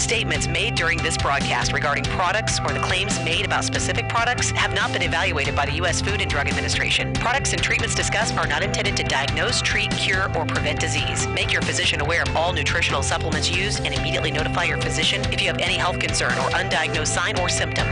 Statements made during this broadcast regarding products or the claims made about specific products have not been evaluated by the U.S. Food and Drug Administration. Products and treatments discussed are not intended to diagnose, treat, cure, or prevent disease. Make your physician aware of all nutritional supplements used and immediately notify your physician if you have any health concern or undiagnosed sign or symptom.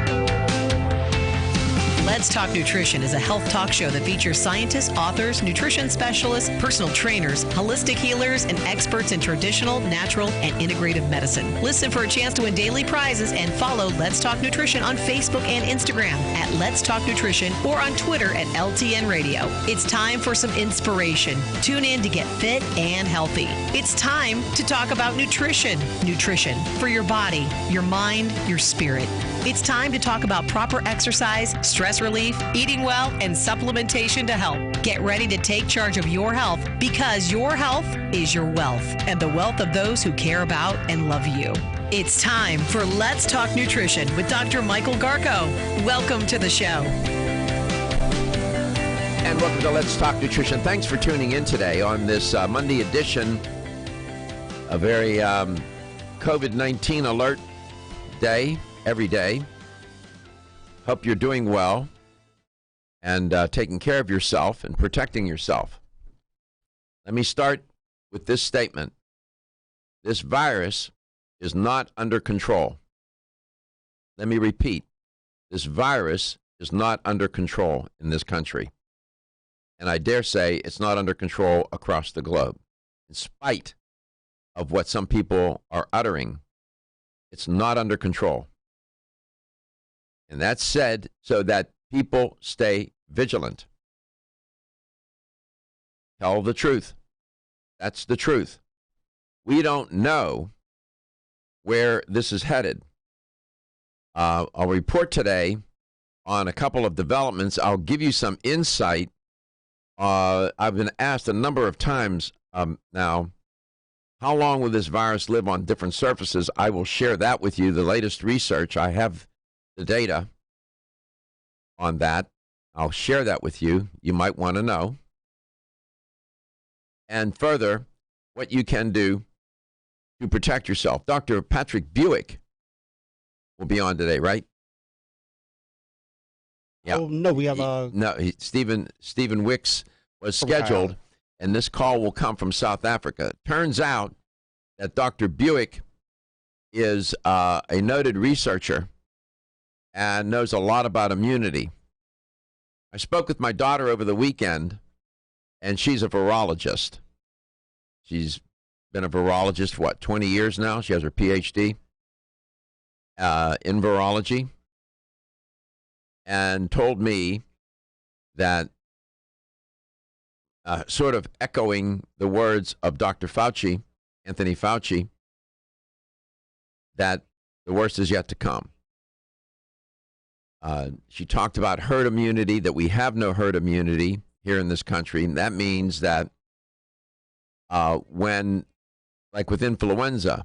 Let's Talk Nutrition is a health talk show that features scientists, authors, nutrition specialists, personal trainers, holistic healers, and experts in traditional, natural, and integrative medicine. Listen for a chance to win daily prizes and follow Let's Talk Nutrition on Facebook and Instagram at Let's Talk Nutrition or on Twitter at LTN Radio. It's time for some inspiration. Tune in to get fit and healthy. It's time to talk about nutrition. Nutrition for your body, your mind, your spirit. It's time to talk about proper exercise, stress relief, eating well, and supplementation to help. Get ready to take charge of your health because your health is your wealth and the wealth of those who care about and love you. It's time for Let's Talk Nutrition with Dr. Michael Garko. Welcome to the show. And welcome to Let's Talk Nutrition. Thanks for tuning in today on this Monday edition, a very COVID-19 alert day. Every day. Hope you're doing well and taking care of yourself and protecting yourself. Let me start with this statement. This virus is not under control. Let me repeat. This virus is not under control in this country. And I dare say it's not under control across the globe. In spite of what some people are uttering, it's not under control. And that's said so that people stay vigilant. Tell the truth. That's the truth. We don't know where this is headed. I'll report today on a couple of developments. I'll give you some insight. I've been asked a number of times now, how long will this virus live on different surfaces? I will share that with you, the latest research. I have the data on that. I'll share that with you. You might want to know. And further, what you can do to protect yourself. Dr. Patrick Buick will be on today, right? Yeah. Oh, no, we have Stephen Wicks was scheduled, and this call will come from South Africa. Turns out that Dr. Buick is a noted researcher and knows a lot about immunity. I spoke with my daughter over the weekend, and she's a virologist. She's been a virologist, 20 years now? She has her PhD in virology, and told me that, sort of echoing the words of Dr. Fauci, Anthony Fauci, that the worst is yet to come. She talked about herd immunity, that we have no herd immunity here in this country. And that means that when, like with influenza,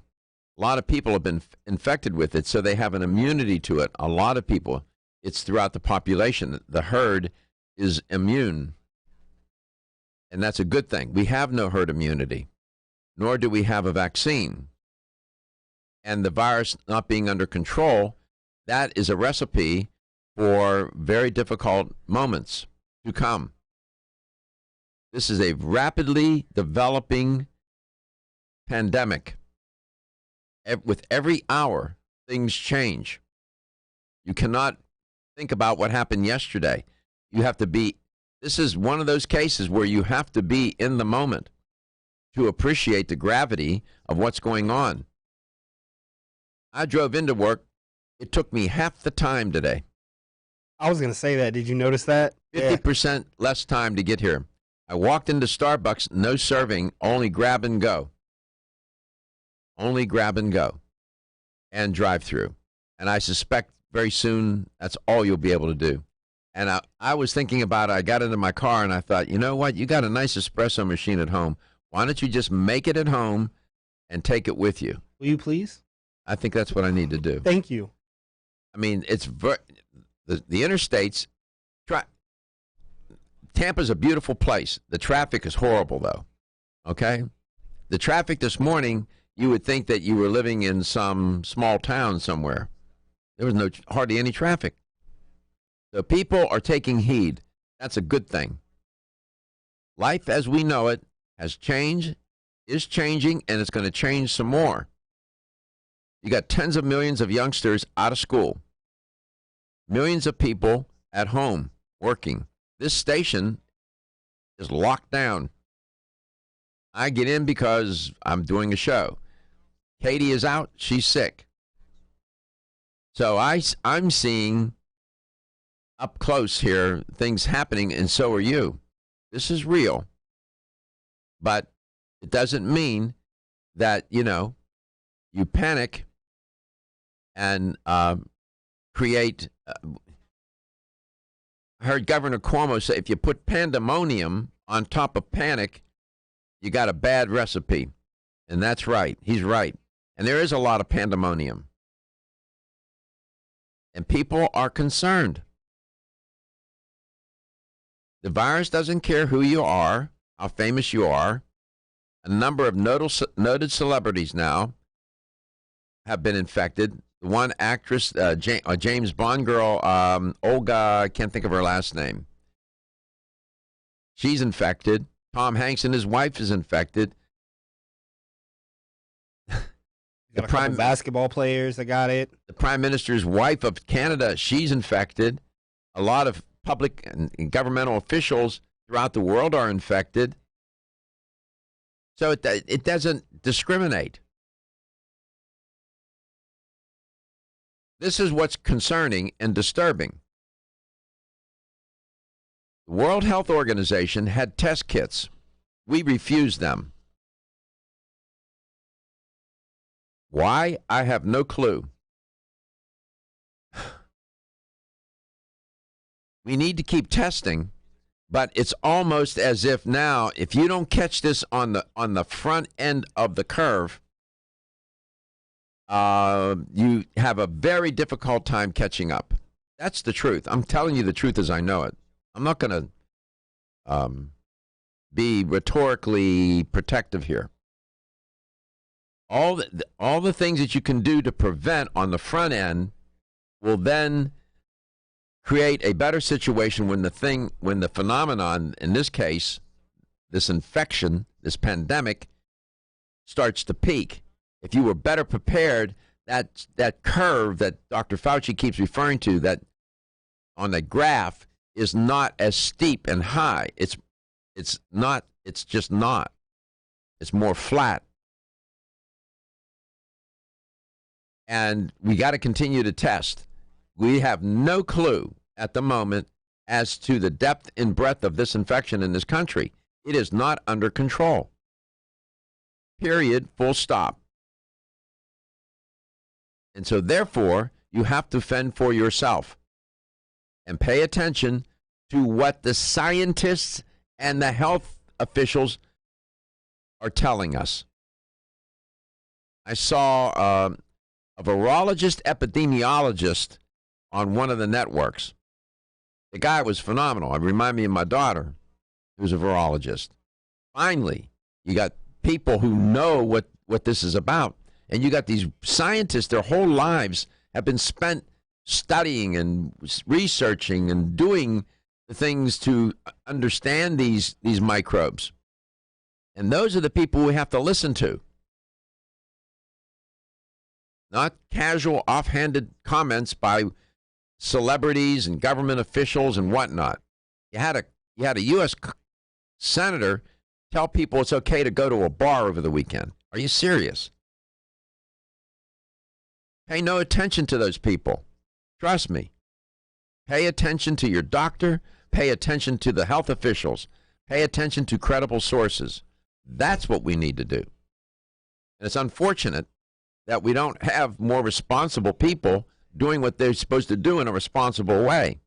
a lot of people have been infected with it, so they have an immunity to it. A lot of people, it's throughout the population. The herd is immune. And that's a good thing. We have no herd immunity, nor do we have a vaccine. And the virus not being under control, that is a recipe for very difficult moments to come. This is a rapidly developing pandemic. With every hour, things change. You cannot think about what happened yesterday. You have to be, this is one of those cases where you have to be in the moment to appreciate the gravity of what's going on. I drove into work. It took me half the time today. I was going to say that. Did you notice that? 50% less time to get here. I walked into Starbucks, no serving, only grab and go. Only grab and go and drive through. And I suspect very soon that's all you'll be able to do. And I was thinking about it. I got into my car and I thought, you know what? You got a nice espresso machine at home. Why don't you just make it at home and take it with you? Will you please? I think that's what I need to do. Thank you. I mean, it's the interstates. Tampa's a beautiful place. The traffic is horrible, though. Okay? The traffic this morning, you would think that you were living in some small town somewhere. There was hardly any traffic. So people are taking heed. That's a good thing. Life as we know it has changed, is changing, and it's going to change some more. You got tens of millions of youngsters out of school. Millions of people at home working. This station is locked down. I get in because I'm doing a show. Katie is out. She's sick. So I'm seeing up close here things happening, and so are you. This is real. But it doesn't mean that, you panic and create. I heard Governor Cuomo say if you put pandemonium on top of panic, you got a bad recipe. And that's right. He's right. And there is a lot of pandemonium. And people are concerned. The virus doesn't care who you are, how famous you are. A number of noted celebrities now have been infected. The one actress, James Bond girl, Olga, I can't think of her last name. She's infected. Tom Hanks and his wife is infected. The prime basketball players that got it. The Prime Minister's wife of Canada, she's infected. A lot of public and governmental officials throughout the world are infected. So it doesn't discriminate. This is what's concerning and disturbing. The World Health Organization had test kits. We refused them. Why? I have no clue. We need to keep testing, but it's almost as if now, if you don't catch this on the front end of the curve, you have a very difficult time catching up. That's the truth. I'm telling you the truth as I know it. I'm not going to be rhetorically protective here. All the things that you can do to prevent on the front end will then create a better situation when the phenomenon, in this case, this infection, this pandemic, starts to peak. If you were better prepared, that curve that Dr. Fauci keeps referring to, that on the graph, is not as steep and high. It's not. It's just not. It's more flat. And we got to continue to test. We have no clue at the moment as to the depth and breadth of this infection in this country. It is not under control. Period. Full stop. And so, therefore, you have to fend for yourself and pay attention to what the scientists and the health officials are telling us. I saw a virologist epidemiologist on one of the networks. The guy was phenomenal. It reminded me of my daughter, who's a virologist. Finally, you got people who know what this is about. And you got these scientists, their whole lives have been spent studying and researching and doing the things to understand these microbes. And those are the people we have to listen to. Not casual, offhanded comments by celebrities and government officials and whatnot. You had a U.S. senator tell people it's okay to go to a bar over the weekend. Are you serious? Pay no attention to those people. Trust me. Pay attention to your doctor. Pay attention to the health officials. Pay attention to credible sources. That's what we need to do. And it's unfortunate that we don't have more responsible people doing what they're supposed to do in a responsible way.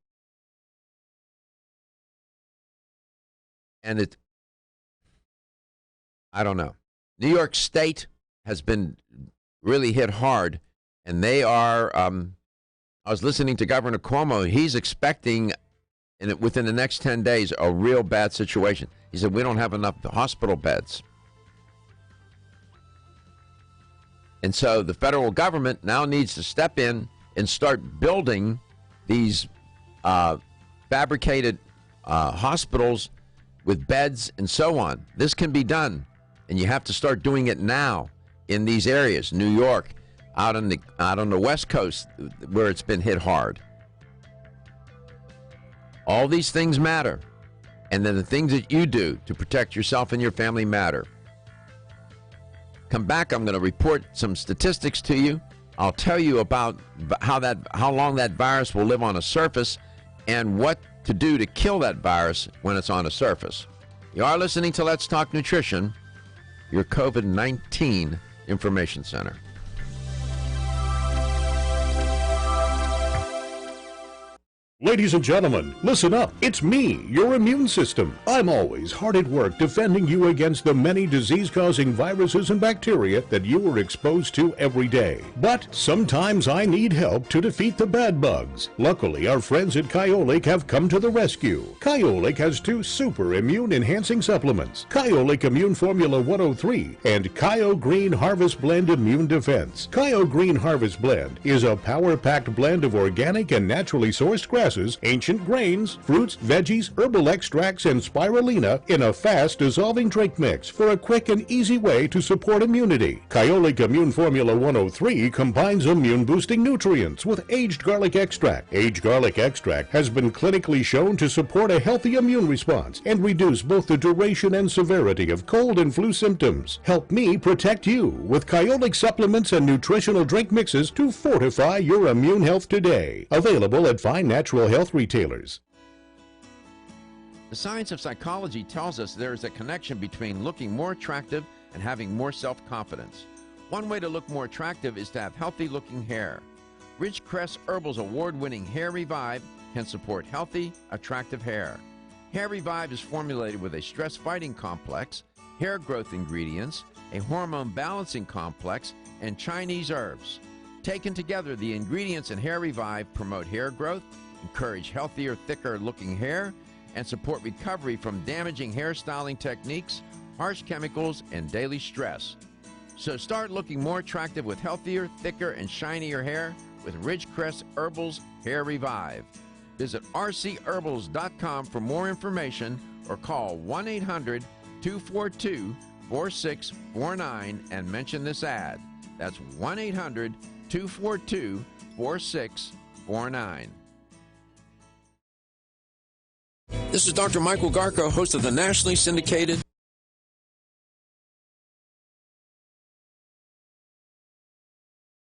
And I don't know. New York State has been really hit hard, and they are, I was listening to Governor Cuomo. He's expecting within the next 10 days a real bad situation. He said, we don't have enough hospital beds. And so the federal government now needs to step in and start building these fabricated hospitals with beds and so on. This can be done, and you have to start doing it now in these areas. New York, out on the West Coast, where it's been hit hard. All these things matter, and then the things that you do to protect yourself and your family matter. Come back, I'm going to report some statistics to you. I'll tell you about how long that virus will live on a surface and what to do to kill that virus when it's on a surface. You are listening to Let's Talk Nutrition, your COVID-19 information center. Ladies and gentlemen, listen up. It's me, your immune system. I'm always hard at work defending you against the many disease-causing viruses and bacteria that you are exposed to every day. But sometimes I need help to defeat the bad bugs. Luckily, our friends at Kyolic have come to the rescue. Kyolic has 2 super immune-enhancing supplements, Kyolic Immune Formula 103 and Kyo Green Harvest Blend Immune Defense. Kyo Green Harvest Blend is a power-packed blend of organic and naturally sourced grasses, ancient grains, fruits, veggies, herbal extracts, and spirulina in a fast-dissolving drink mix for a quick and easy way to support immunity. Kyolic Immune Formula 103 combines immune-boosting nutrients with aged garlic extract. Aged garlic extract has been clinically shown to support a healthy immune response and reduce both the duration and severity of cold and flu symptoms. Help me protect you with Kyolic supplements and nutritional drink mixes to fortify your immune health today. Available at fine natural health retailers. The science of psychology tells us there is a connection between looking more attractive and having more self-confidence. One way to look more attractive is to have healthy-looking hair. Ridgecrest Herbal's award-winning Hair Revive can support healthy, attractive hair. Hair Revive is formulated with a stress-fighting complex, hair growth ingredients, a hormone balancing complex, and Chinese herbs. Taken together, the ingredients in Hair Revive promote hair growth, encourage healthier, thicker-looking hair, and support recovery from damaging hairstyling techniques, harsh chemicals, and daily stress. So start looking more attractive with healthier, thicker, and shinier hair with Ridgecrest Herbal's Hair Revive. Visit rcherbals.com for more information or call 1-800-242-4649 and mention this ad. That's 1-800-242-4649. This is Dr. Michael Garko, host of the nationally syndicated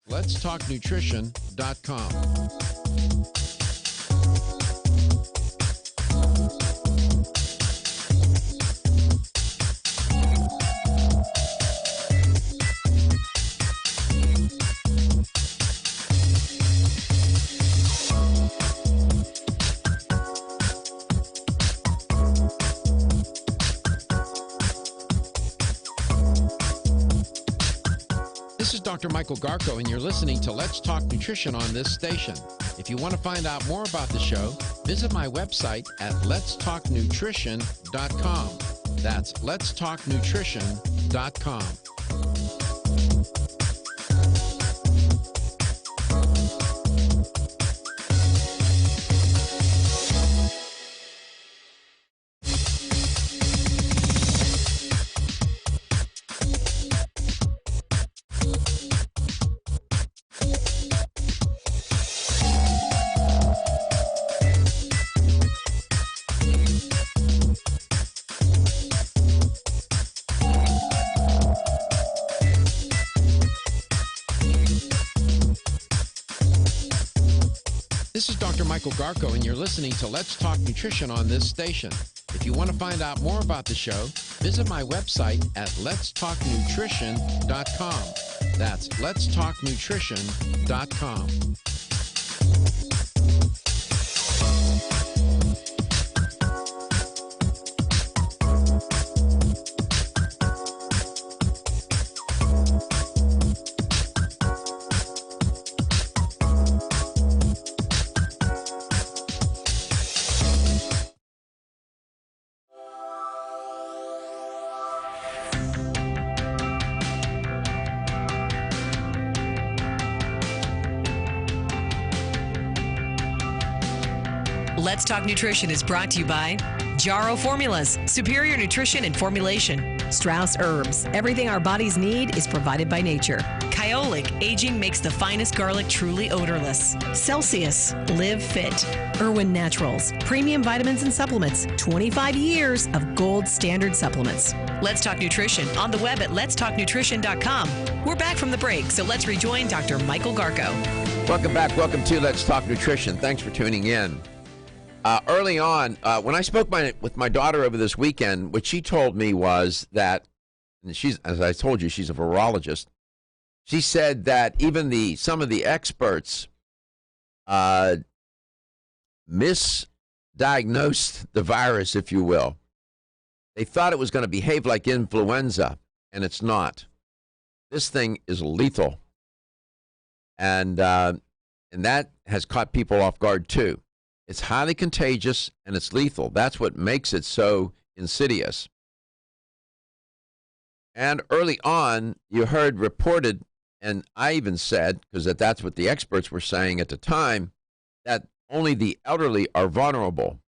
Let'sTalkNutrition.com. This is Dr. Michael Garko, and you're listening to Let's Talk Nutrition on this station. If you want to find out more about the show, visit my website at letstalknutrition.com. That's letstalknutrition.com. This is Dr. Michael Garko, and you're listening to Let's Talk Nutrition on this station. If you want to find out more about the show, visit my website at letstalknutrition.com. That's letstalknutrition.com. Let's Talk Nutrition is brought to you by Jarro Formulas, superior nutrition and formulation. Strauss Herbs, everything our bodies need is provided by nature. Kyolic, aging makes the finest garlic truly odorless. Celsius, live fit. Irwin Naturals, premium vitamins and supplements. 25 years of gold standard supplements. Let's Talk Nutrition on the web at letstalknutrition.com. We're back from the break, so let's rejoin Dr. Michael Garko. Welcome back. Welcome to Let's Talk Nutrition. Thanks for tuning in. Early on, when I spoke with my daughter over this weekend, what she told me was that, and she's, as I told you, she's a virologist. She said that even some of the experts misdiagnosed the virus, if you will. They thought it was going to behave like influenza, and it's not. This thing is lethal, and that has caught people off guard too. It's highly contagious, and it's lethal. That's what makes it so insidious. And early on, you heard reported, and I even said, because that's what the experts were saying at the time, that only the elderly are vulnerable.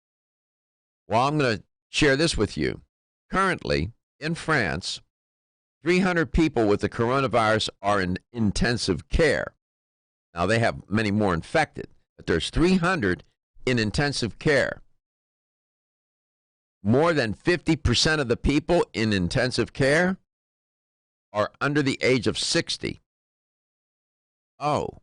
Well, I'm going to share this with you. Currently, in France, 300 people with the coronavirus are in intensive care. Now, they have many more infected, but there's 300 in intensive care. More than 50% of the people in intensive care are under the age of 60. Oh,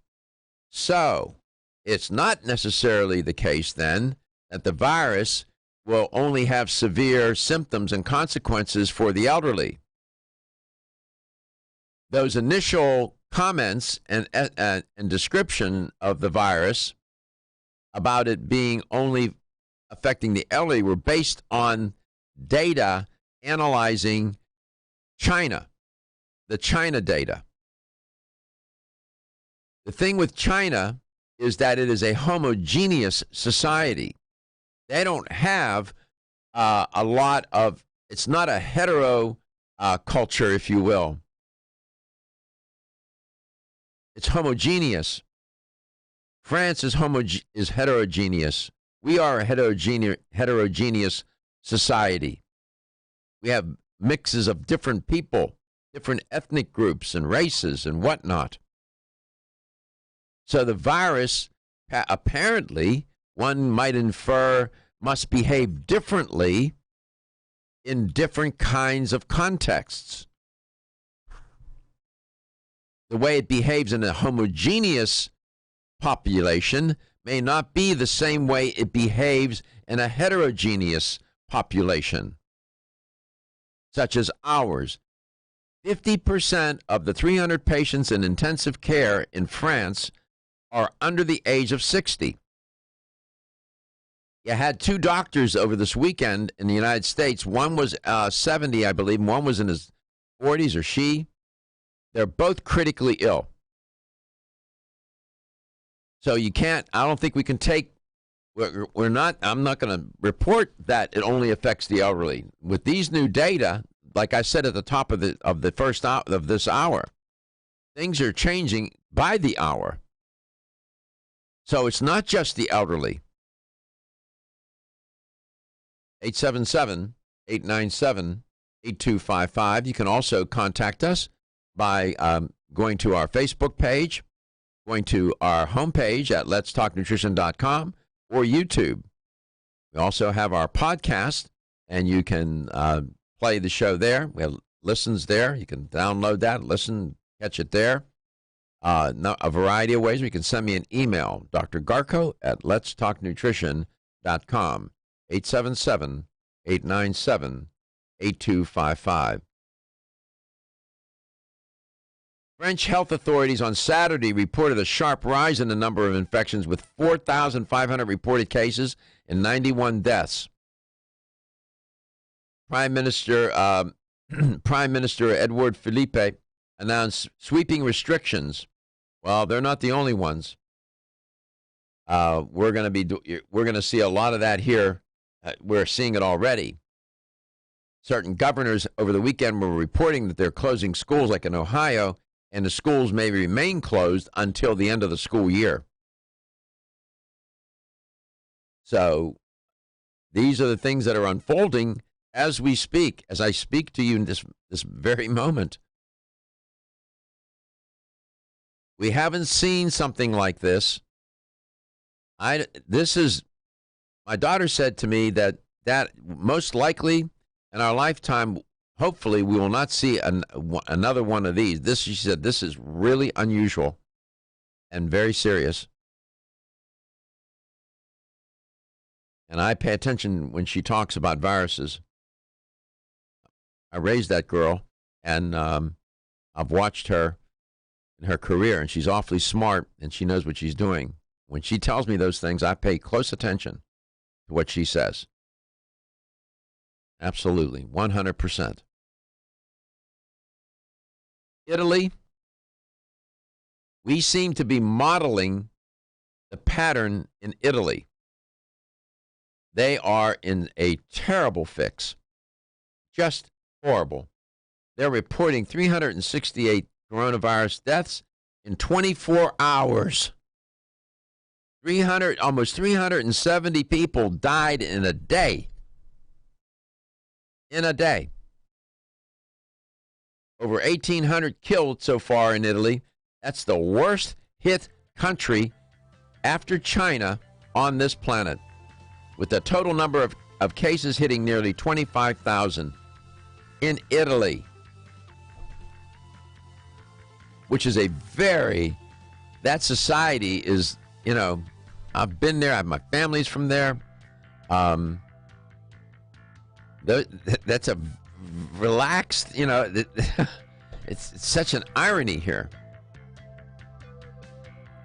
so it's not necessarily the case then that the virus will only have severe symptoms and consequences for the elderly. Those initial comments and description of the virus about it being only affecting the elderly were based on data analyzing China, the China data. The thing with China is that it is a homogeneous society. They don't have a lot of, it's not a hetero culture, if you will. It's homogeneous. France is heterogeneous. We are a heterogeneous society. We have mixes of different people, different ethnic groups and races and whatnot. So the virus, apparently, one might infer, must behave differently in different kinds of contexts. The way it behaves in a homogeneous population may not be the same way it behaves in a heterogeneous population, such as ours. 50% of the 300 patients in intensive care in France are under the age of 60. You had two doctors over this weekend in the United States. One was 70, I believe, and one was in his 40s, or she. They're both critically ill. So you can't, I don't think we can take, I'm not going to report that it only affects the elderly. With these new data, like I said at the top of the first hour of this hour, things are changing by the hour. So it's not just the elderly. 877-897-8255. You can also contact us by going to our Facebook page, going to our homepage at letstalknutrition.com, or YouTube. We also have our podcast, and you can play the show there. We have listens there. You can download that, listen, catch it there. A variety of ways. You can send me an email, Dr. Garko at letstalknutrition.com, 877-897-8255. French health authorities on Saturday reported a sharp rise in the number of infections, with 4,500 reported cases and 91 deaths. Prime Minister Edouard Philippe announced sweeping restrictions. Well, they're not the only ones. We're going to see a lot of that here. We're seeing it already. Certain governors over the weekend were reporting that they're closing schools, like in Ohio, and the schools may remain closed until the end of the school year. So these are the things that are unfolding as we speak, as I speak to you in this very moment. We haven't seen something like this. My daughter said to me that most likely in our lifetime, hopefully, we will not see another one of these. She said, this is really unusual and very serious. And I pay attention when she talks about viruses. I raised that girl, and I've watched her in her career, and she's awfully smart, and she knows what she's doing. When she tells me those things, I pay close attention to what she says. Absolutely, 100%. Italy, we seem to be modeling the pattern in Italy. They are in a terrible fix, just horrible. They're reporting 368 coronavirus deaths in 24 hours. Almost 370 people died in a day. In a day. Over 1,800 killed so far in Italy. That's the worst hit country after China on this planet, with the total number of cases hitting nearly 25,000 in Italy, which is that society is, I've been there. My family's from there. That's a relaxed, it's such an irony here.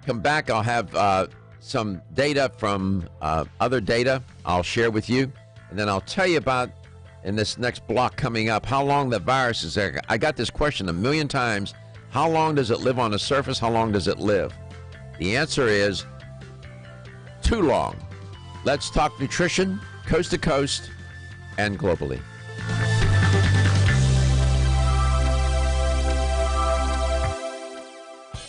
Come back, I'll have some data from other data I'll share with you, and then I'll tell you about, in this next block coming up, how long the virus is there. I got this question a million times. How long does it live on the surface? How long does it live? The answer is too long. Let's talk nutrition, coast to coast and globally.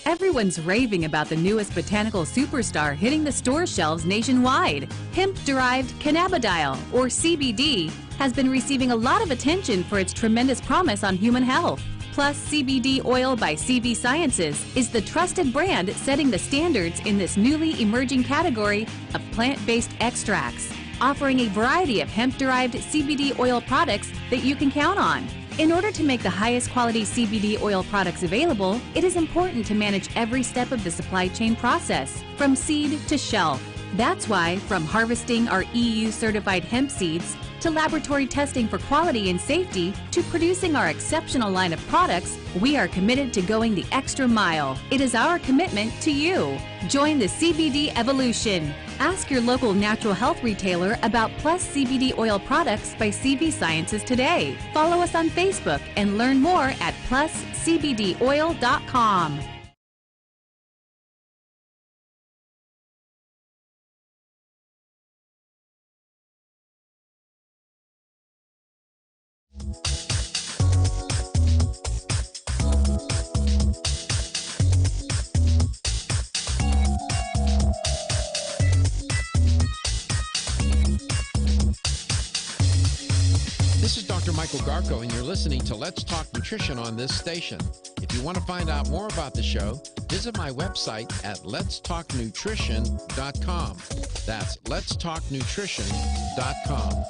Everyone's raving about the newest botanical superstar hitting the store shelves nationwide. Hemp-derived cannabidiol, or CBD, has been receiving a lot of attention for its tremendous promise on human health. Plus, CBD Oil by CV Sciences is the trusted brand setting the standards in this newly emerging category of plant-based extracts, offering a variety of hemp-derived CBD oil products that you can count on. In order to make the highest quality CBD oil products available, it is important to manage every step of the supply chain process, from seed to shelf. That's why, from harvesting our EU-certified hemp seeds, to laboratory testing for quality and safety, to producing our exceptional line of products, we are committed to going the extra mile. It is our commitment to you. Join the CBD evolution. Ask your local natural health retailer about Plus CBD oil products by CV Sciences today. Follow us on Facebook and learn more at pluscbdoil.com. This is Dr. Michael Garko, and you're listening to Let's Talk Nutrition on this station. If you want to find out more about the show, visit my website at letstalknutrition.com. That's letstalknutrition.com.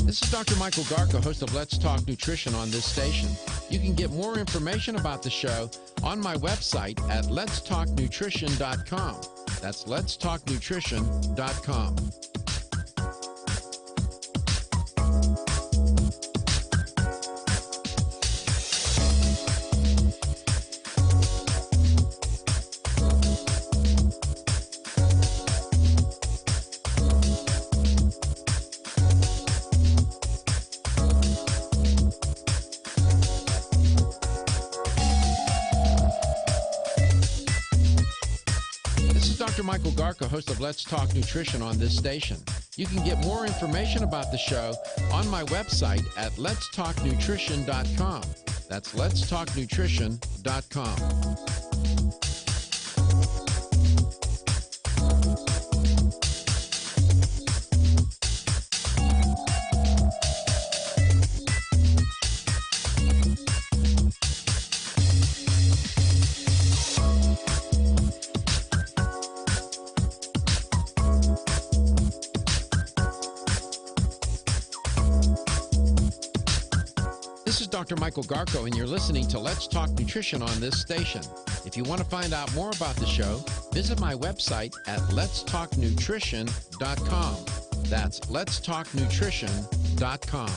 This is Dr. Michael Garko, host of Let's Talk Nutrition on this station. You can get more information about the show on my website at letstalknutrition.com. That's letstalknutrition.com. Michael Garko, host of Let's Talk Nutrition on this station. You can get more information about the show on my website at letstalknutrition.com. That's letstalknutrition.com. This is Dr. Michael Garko, and you're listening to Let's Talk Nutrition on this station. If you want to find out more about the show, visit my website at letstalknutrition.com. That's letstalknutrition.com.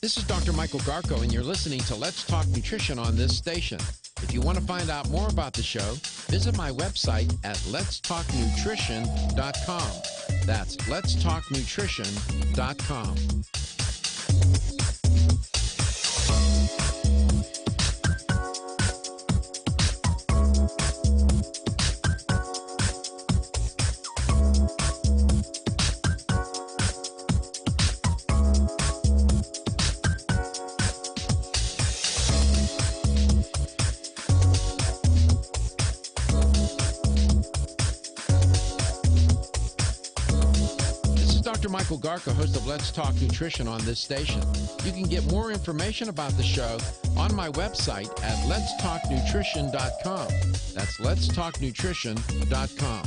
This is Dr. Michael Garko, and you're listening to Let's Talk Nutrition on this station. If you want to find out more about the show, visit my website at letstalknutrition.com. That's letstalknutrition.com. Dr. Michael Garko, host of Let's Talk Nutrition on this station. You can get more information about the show on my website at letstalknutrition.com. That's letstalknutrition.com.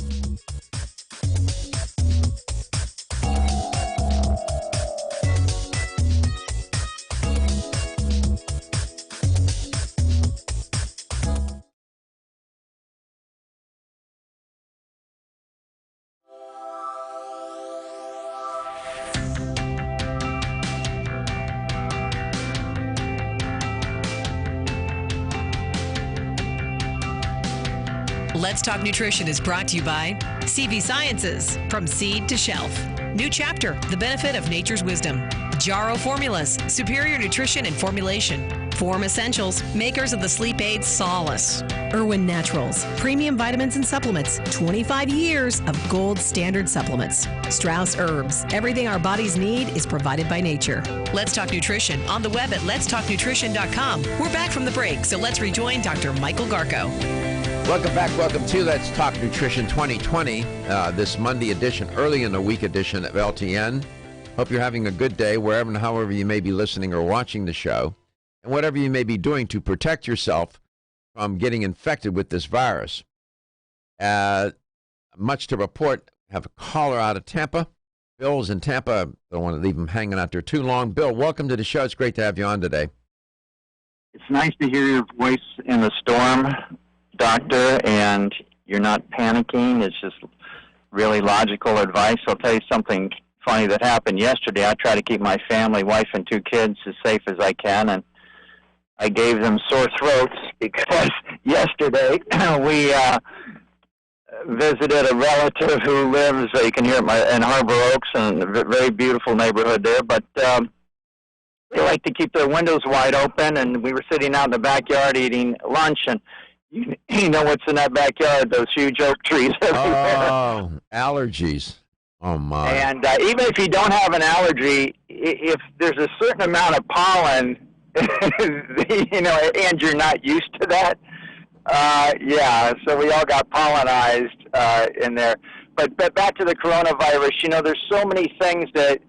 Let's Talk Nutrition is brought to you by CV Sciences, from seed to shelf. New chapter, the benefit of nature's wisdom. Jarrow Formulas, superior nutrition and formulation. Form Essentials, makers of the sleep aid Solace. Irwin Naturals, premium vitamins and supplements. 25 years of gold standard supplements. Strauss Herbs, everything our bodies need is provided by nature. Let's Talk Nutrition on the web at letstalknutrition.com. We're back from the break, so let's rejoin Dr. Michael Garko. Welcome back. Welcome to Let's Talk Nutrition 2020, this Monday edition, early in the week edition of LTN. Hope you're having a good day wherever and however you may be listening or watching the show, and whatever you may be doing to protect yourself from getting infected with this virus. Much to report, have a caller out of Tampa. Bill's in Tampa. Don't want to leave him hanging out there too long. Bill, welcome to the show. It's great to have you on today. It's nice to hear your voice in the storm, Doctor, and you're not panicking. It's just really logical advice. I'll tell you something funny that happened yesterday. I try to keep my family, wife and 2 kids, as safe as I can, and I gave them sore throats because yesterday we visited a relative who lives, you can hear it in Harbor Oaks, and a very beautiful neighborhood there, but they like to keep their windows wide open, and we were sitting out in the backyard eating lunch, and you know what's in that backyard, those huge oak trees everywhere. Oh, allergies. Oh, my. And even if you don't have an allergy, if there's a certain amount of pollen, you know, and you're not used to that, yeah, so we all got pollenized in there. But back to the coronavirus, you know, there's so many things that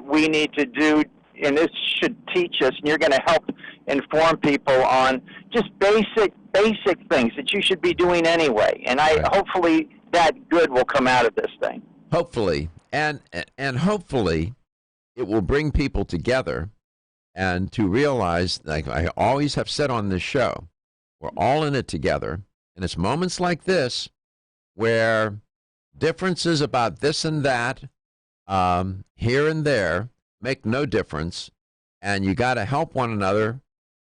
we need to do, and this should teach us, and you're going to help inform people on just basic things that you should be doing anyway. And hopefully that good will come out of this thing. Hopefully. And hopefully it will bring people together and to realize, like I always have said on this show, we're all in it together. And it's moments like this where differences about this and that, here and there, make no difference. And you got to help one another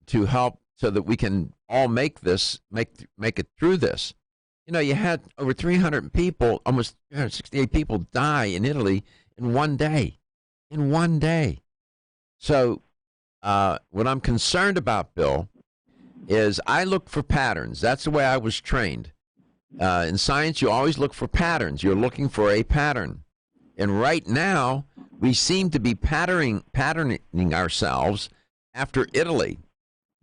to help so that we can all make it through this. You know, you had over 300 people, almost 368 people die in Italy in one day. In one day. So what I'm concerned about, Bill, is I look for patterns. That's the way I was trained. In science, you always look for patterns. You're looking for a pattern. And right now, we seem to be patterning ourselves after Italy.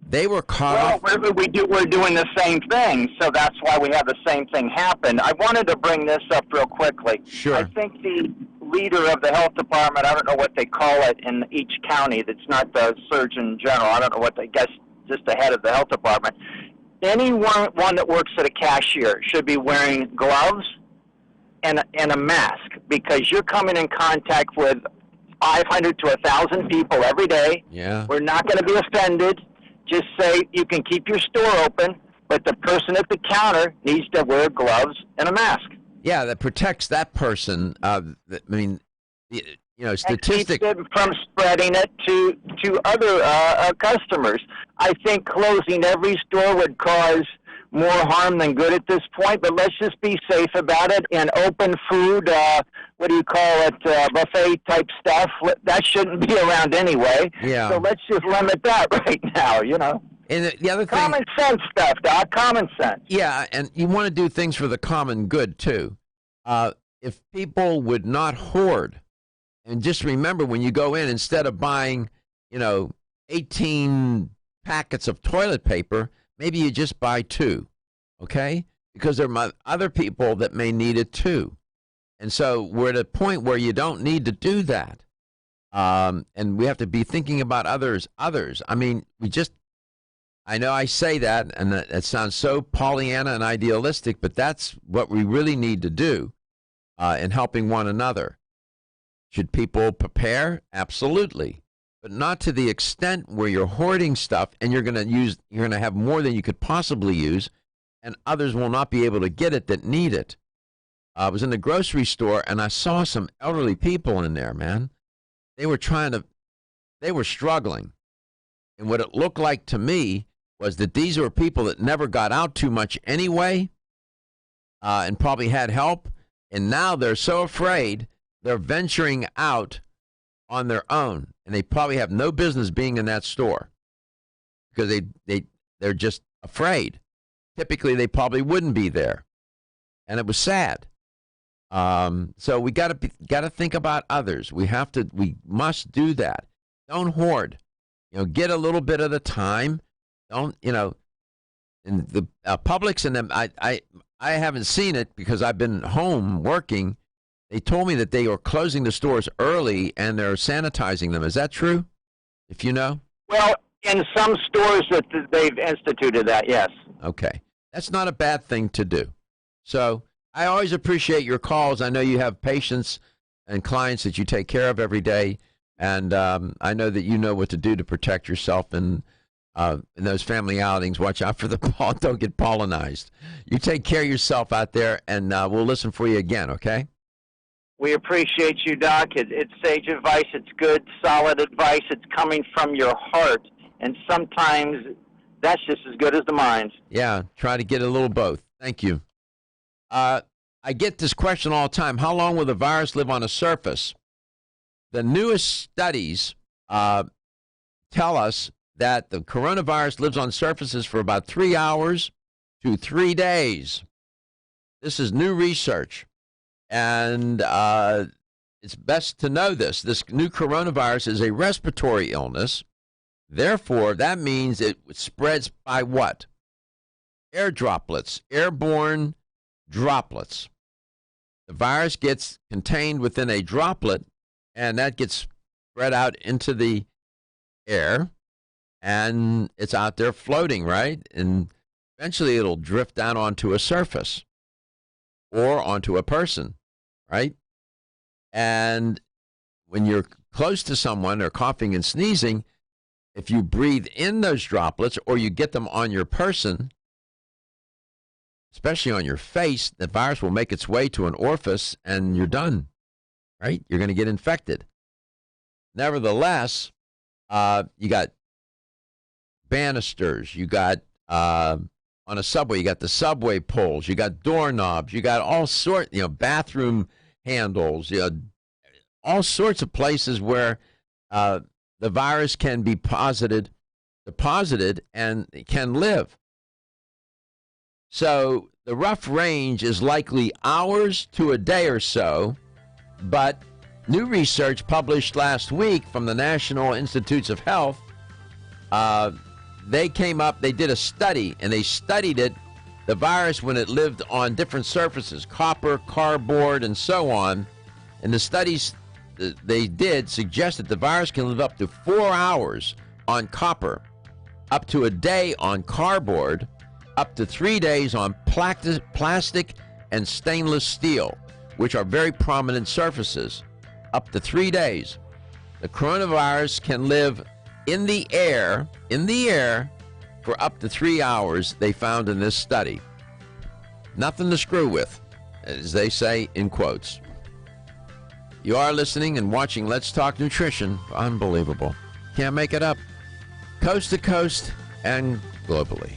They were caught off. Well, we're doing the same thing, so that's why we have the same thing happen. I wanted to bring this up real quickly. Sure. I think the leader of the health department, I don't know what they call it in each county, that's not the surgeon general, I don't know what they guess, just the head of the health department. Anyone that works at a cashier should be wearing gloves and a mask, because you're coming in contact with 500 to 1,000 people every day. Yeah. We're not going to be offended. Just say you can keep your store open, but the person at the counter needs to wear gloves and a mask. Yeah, that protects that person. Statistics. Keeps them from spreading it to other customers. I think closing every store would cause more harm than good at this point, but let's just be safe about it. And open food, buffet type stuff, that shouldn't be around anyway. Yeah. So let's just limit that right now, you know. And the other thing, common sense stuff, Doc, common sense. Yeah, and you want to do things for the common good, too. If people would not hoard, and just remember when you go in, instead of buying, 18 packets of toilet paper, maybe you just buy 2, okay? Because there are other people that may need it too. And so we're at a point where you don't need to do that. And we have to be thinking about others. I mean, I know I say that, and it sounds so Pollyanna and idealistic, but that's what we really need to do in helping one another. Should people prepare? Absolutely. But not to the extent where you're hoarding stuff and you're going to have more than you could possibly use, and others will not be able to get it that need it. I was in the grocery store and I saw some elderly people in there, man. They were struggling. And what it looked like to me was that these were people that never got out too much anyway, and probably had help. And now they're so afraid they're venturing out on their own, and they probably have no business being in that store because they're just afraid. Typically, they probably wouldn't be there, and it was sad. So we got to think about others. We must do that. Don't hoard. Get a little bit at a time. Don't in the Publix and them. I haven't seen it because I've been home working. They told me that they are closing the stores early and they're sanitizing them. Is that true? If you know? Well, in some stores that they've instituted that, yes. Okay. That's not a bad thing to do. So I always appreciate your calls. I know you have patients and clients that you take care of every day. And I know that you know what to do to protect yourself in those family outings. Watch out for the pollen. Don't get pollinized. You take care of yourself out there, and we'll listen for you again, okay? We appreciate you, Doc. It's sage advice. It's good, solid advice. It's coming from your heart. And sometimes that's just as good as the mind. Yeah, try to get a little both. Thank you. I get this question all the time. How long will the virus live on a surface? The newest studies tell us that the coronavirus lives on surfaces for about 3 hours to 3 days. This is new research. And it's best to know this. This new coronavirus is a respiratory illness. Therefore, that means it spreads by what? Air droplets, airborne droplets. The virus gets contained within a droplet, and that gets spread out into the air, and it's out there floating, right? And eventually it'll drift down onto a surface or onto a person, right? And when you're close to someone, they're coughing and sneezing, If you breathe in those droplets or you get them on your person, especially on your face, the virus will make its way to an orifice and you're done, right? You're going to get infected. Nevertheless, you got banisters, you got on a subway, you got the subway poles, you got doorknobs, you got all sorts, bathroom handles, all sorts of places where the virus can be deposited and can live. So the rough range is likely hours to a day or so, but new research published last week from the National Institutes of Health, they did a study, and they studied the virus when it lived on different surfaces, copper, cardboard, and so on. And the studies they did suggest that the virus can live up to 4 hours on copper, up to a day on cardboard, up to 3 days on plastic and stainless steel, which are very prominent surfaces. Up to 3 days. The coronavirus can live in the air for up to 3 hours, they found in this study. Nothing to screw with, as they say in quotes. You are listening and watching Let's Talk Nutrition. Unbelievable. Can't make it up. Coast to coast and globally.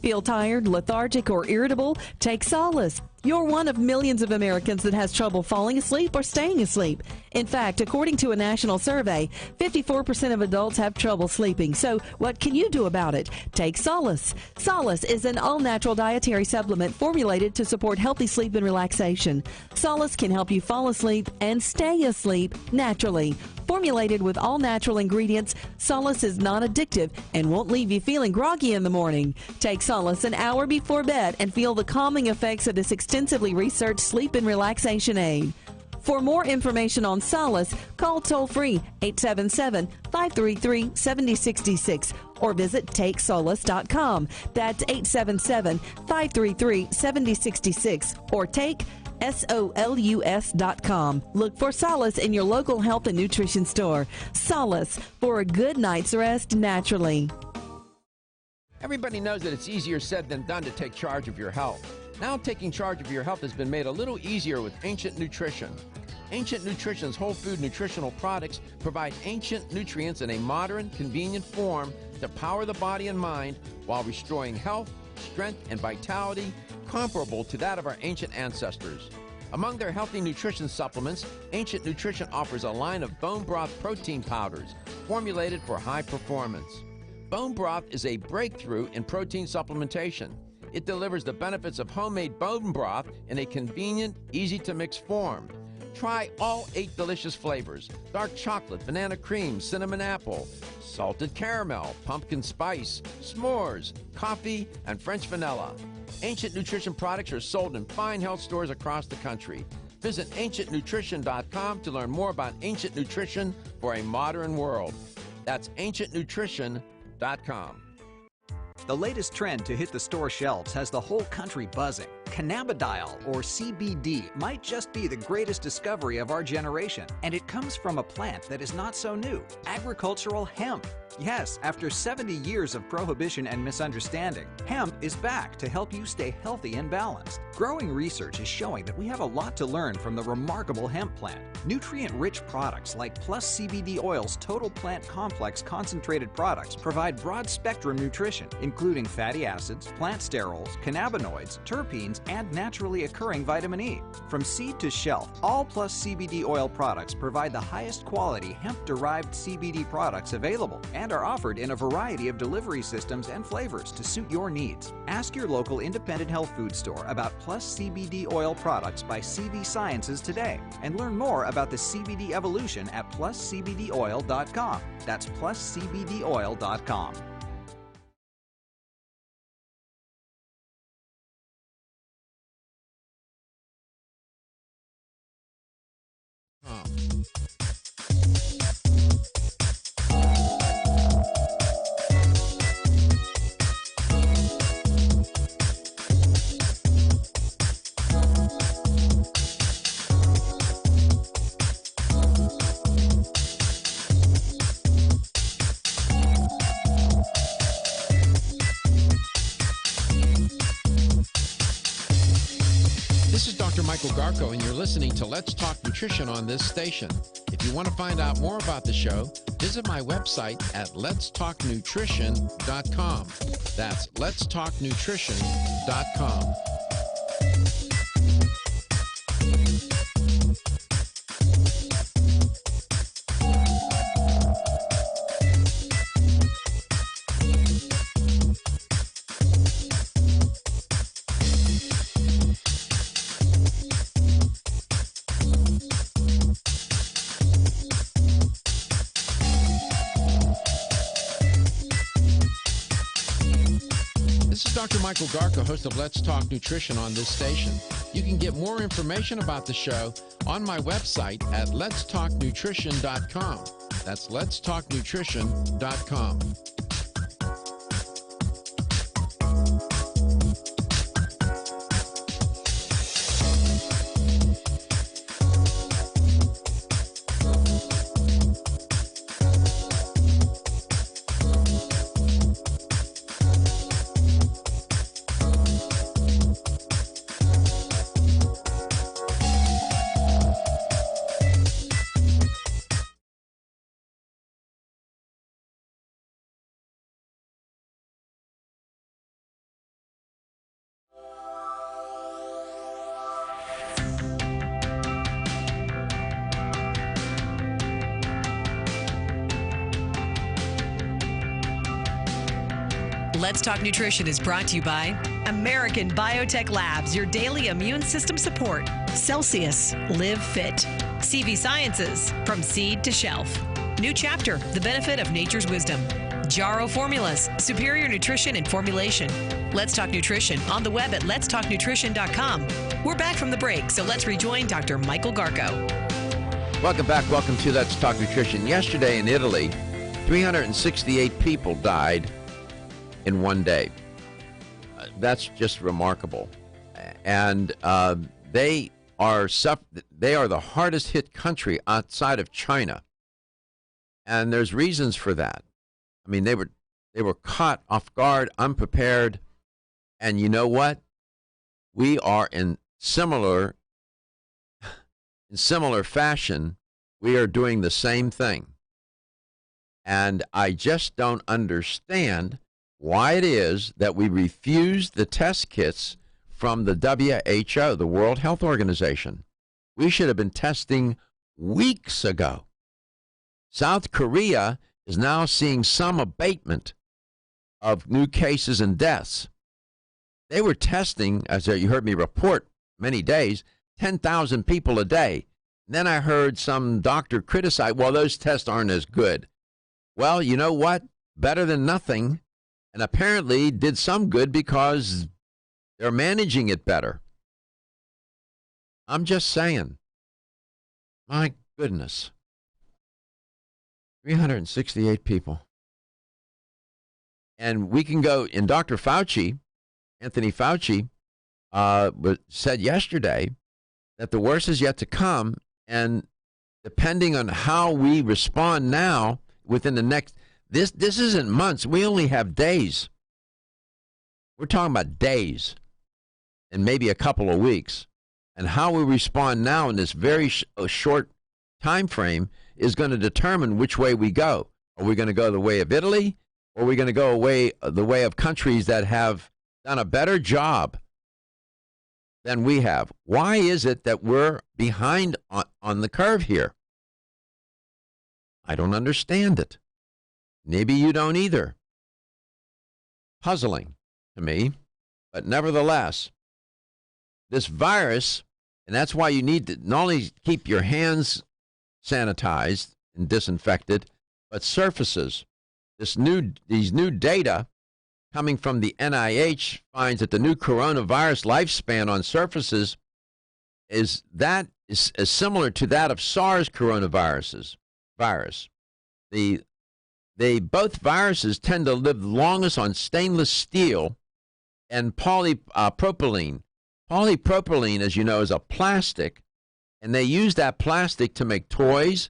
Feel tired, lethargic, or irritable? Take solace. You're one of millions of Americans that has trouble falling asleep or staying asleep. In fact, according to a national survey, 54% of adults have trouble sleeping. So what can you do about it? Take Solace. Solace is an all-natural dietary supplement formulated to support healthy sleep and relaxation. Solace can help you fall asleep and stay asleep naturally. Formulated with all-natural ingredients, Solace is non-addictive and won't leave you feeling groggy in the morning. Take Solace an hour before bed and feel the calming effects of this extensively researched sleep and relaxation aid. For more information on Solace, call toll-free 877-533-7066 or visit TakeSolace.com. That's 877-533-7066 or take SOLUS.com. Look for Solace in your local health and nutrition store. Solace, for a good night's rest naturally. Everybody knows that it's easier said than done to take charge of your health. Now taking charge of your health has been made a little easier with Ancient Nutrition. Ancient Nutrition's whole food nutritional products provide ancient nutrients in a modern, convenient form to power the body and mind while restoring health, strength, and vitality comparable to that of our ancient ancestors. Among their healthy nutrition supplements, Ancient Nutrition offers a line of bone broth protein powders formulated for high performance. Bone broth is a breakthrough in protein supplementation. It delivers the benefits of homemade bone broth in a convenient, easy-to-mix form. Try all 8 delicious flavors: dark chocolate, banana cream, cinnamon apple, salted caramel, pumpkin spice, s'mores, coffee, and French vanilla. Ancient Nutrition products are sold in fine health stores across the country. Visit ancientnutrition.com to learn more about Ancient Nutrition for a modern world. That's ancientnutrition.com. The latest trend to hit the store shelves has the whole country buzzing. Cannabidiol, or CBD, might just be the greatest discovery of our generation, and it comes from a plant that is not so new: agricultural hemp. Yes, after 70 years of prohibition and misunderstanding, hemp is back to help you stay healthy and balanced. Growing research is showing that we have a lot to learn from the remarkable hemp plant. Nutrient-rich products like Plus CBD Oil's Total Plant Complex concentrated products provide broad-spectrum nutrition, including fatty acids, plant sterols, cannabinoids, terpenes, and naturally occurring vitamin E. From seed to shelf, all Plus CBD Oil products provide the highest quality hemp-derived CBD products available and are offered in a variety of delivery systems and flavors to suit your needs. Ask your local independent health food store about Plus CBD Oil products by CV Sciences today and learn more about the CBD evolution at pluscbdoil.com. That's pluscbdoil.com. This is Dr. Michael Garko, and you're listening to Let's Talk Nutrition on this station. If you want to find out more about the show, visit my website at letstalknutrition.com. That's letstalknutrition.com. This is Dr. Michael Garko, host of Let's Talk Nutrition on this station. You can get more information about the show on my website at letstalknutrition.com. That's letstalknutrition.com. Let's Talk Nutrition is brought to you by American Biotech Labs, your daily immune system support. Celsius, Live Fit. CV Sciences, from seed to shelf. New Chapter, the benefit of nature's wisdom. Jarrow Formulas, superior nutrition and formulation. Let's Talk Nutrition on the web at letstalknutrition.com. We're back from the break, so let's rejoin Dr. Michael Garko. Welcome back. Welcome to Let's Talk Nutrition. Yesterday in Italy, 368 people died in one day. That's just remarkable. And they are the hardest hit country outside of China. And there's reasons for that. I mean, they were caught off guard, unprepared. And you know what? We are in similar fashion. We are doing the same thing. And I just don't understand why it is that we refuse the test kits from the WHO, the World Health Organization. We should have been testing weeks ago. South Korea is now seeing some abatement of new cases and deaths. They were testing, as you heard me report many days, 10,000 people a day. And then I heard some doctor criticize, well, those tests aren't as good. Well, you know what? Better than nothing. And apparently did some good because they're managing it better. I'm just saying. My goodness. 368 people. And we can go, and Dr. Fauci, Anthony Fauci, said yesterday that the worst is yet to come. And depending on how we respond now, within the next, this isn't months. We only have days. We're talking about days and maybe a couple of weeks. And how we respond now in this very short time frame is going to determine which way we go. Are we going to go the way of Italy, or are we going to go the way of countries that have done a better job than we have? Why is it that we're behind on the curve here? I don't understand it. Maybe you don't either. Puzzling to me, but nevertheless, this virus, and that's why you need to not only keep your hands sanitized and disinfected, but surfaces. These new data coming from the NIH finds that the new coronavirus lifespan on surfaces is similar to that of SARS coronavirus. Both viruses tend to live longest on stainless steel and polypropylene. Polypropylene, as you know, is a plastic, and they use that plastic to make toys.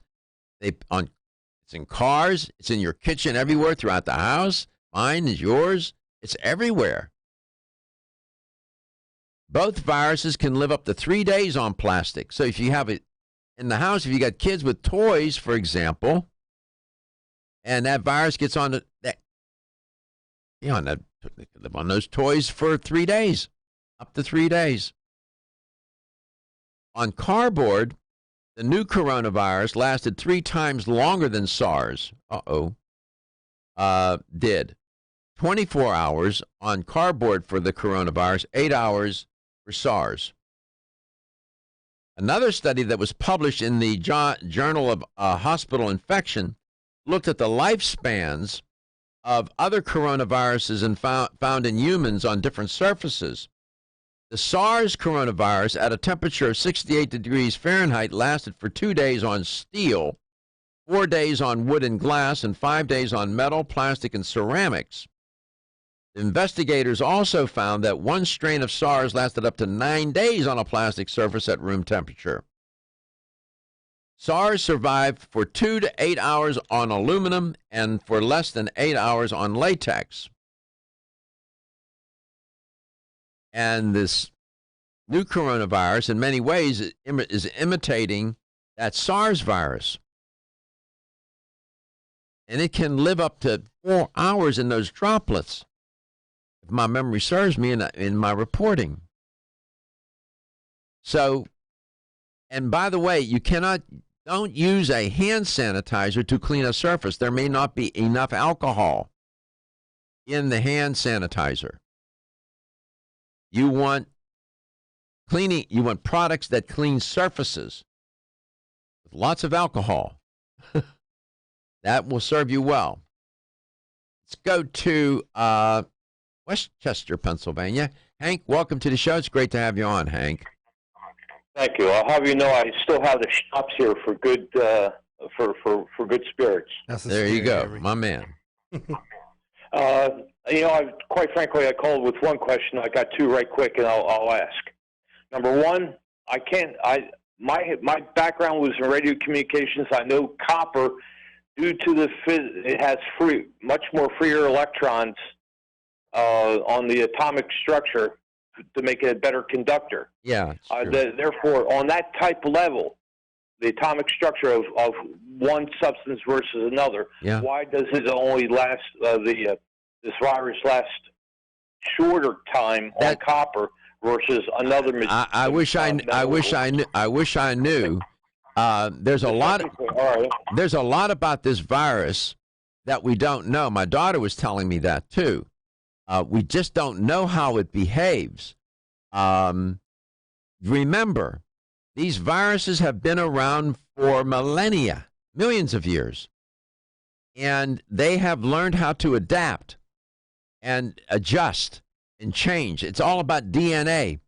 It's in cars. It's in your kitchen, everywhere throughout the house. Mine is yours. It's everywhere. Both viruses can live up to 3 days on plastic. So if you have it in the house, if you got kids with toys, for example, and that virus gets on that, they can live on those toys for 3 days, up to 3 days. On cardboard, the new coronavirus lasted 3 times longer than SARS. Did. 24 hours on cardboard for the coronavirus, 8 hours for SARS. Another study that was published in the Journal of Hospital Infection looked at the lifespans of other coronaviruses and found in humans on different surfaces. The SARS coronavirus at a temperature of 68 degrees Fahrenheit lasted for 2 days on steel, 4 days on wood and glass, and 5 days on metal, plastic, and ceramics. The investigators also found that one strain of SARS lasted up to 9 days on a plastic surface at room temperature. SARS survived for 2 to 8 hours on aluminum and for less than 8 hours on latex. And this new coronavirus, in many ways, is imitating that SARS virus. And it can live up to 4 hours in those droplets, if my memory serves me in my reporting. So, and by the way, don't use a hand sanitizer to clean a surface. There may not be enough alcohol in the hand sanitizer. You want products that clean surfaces with lots of alcohol. That will serve you well. Let's go to Westchester, Pennsylvania. Hank, welcome to the show. It's great to have you on, Hank. Thank you. I'll have you know I still have the schnapps here for good for good spirits. There you go, my man. Quite frankly, I called with one question. I got two right quick, and I'll ask. Number one, my background was in radio communications. I know copper, due to it has much more freer electrons on the atomic structure to make it a better conductor. Yeah. Therefore, on that type of level, the atomic structure of one substance versus another, why does it only last this virus last shorter time on copper versus another material? I wish I knew. There's a lot about this virus that we don't know. My daughter was telling me that too. We just don't know how it behaves. Remember, these viruses have been around for millennia, millions of years, and they have learned how to adapt and adjust and change. It's all about DNA.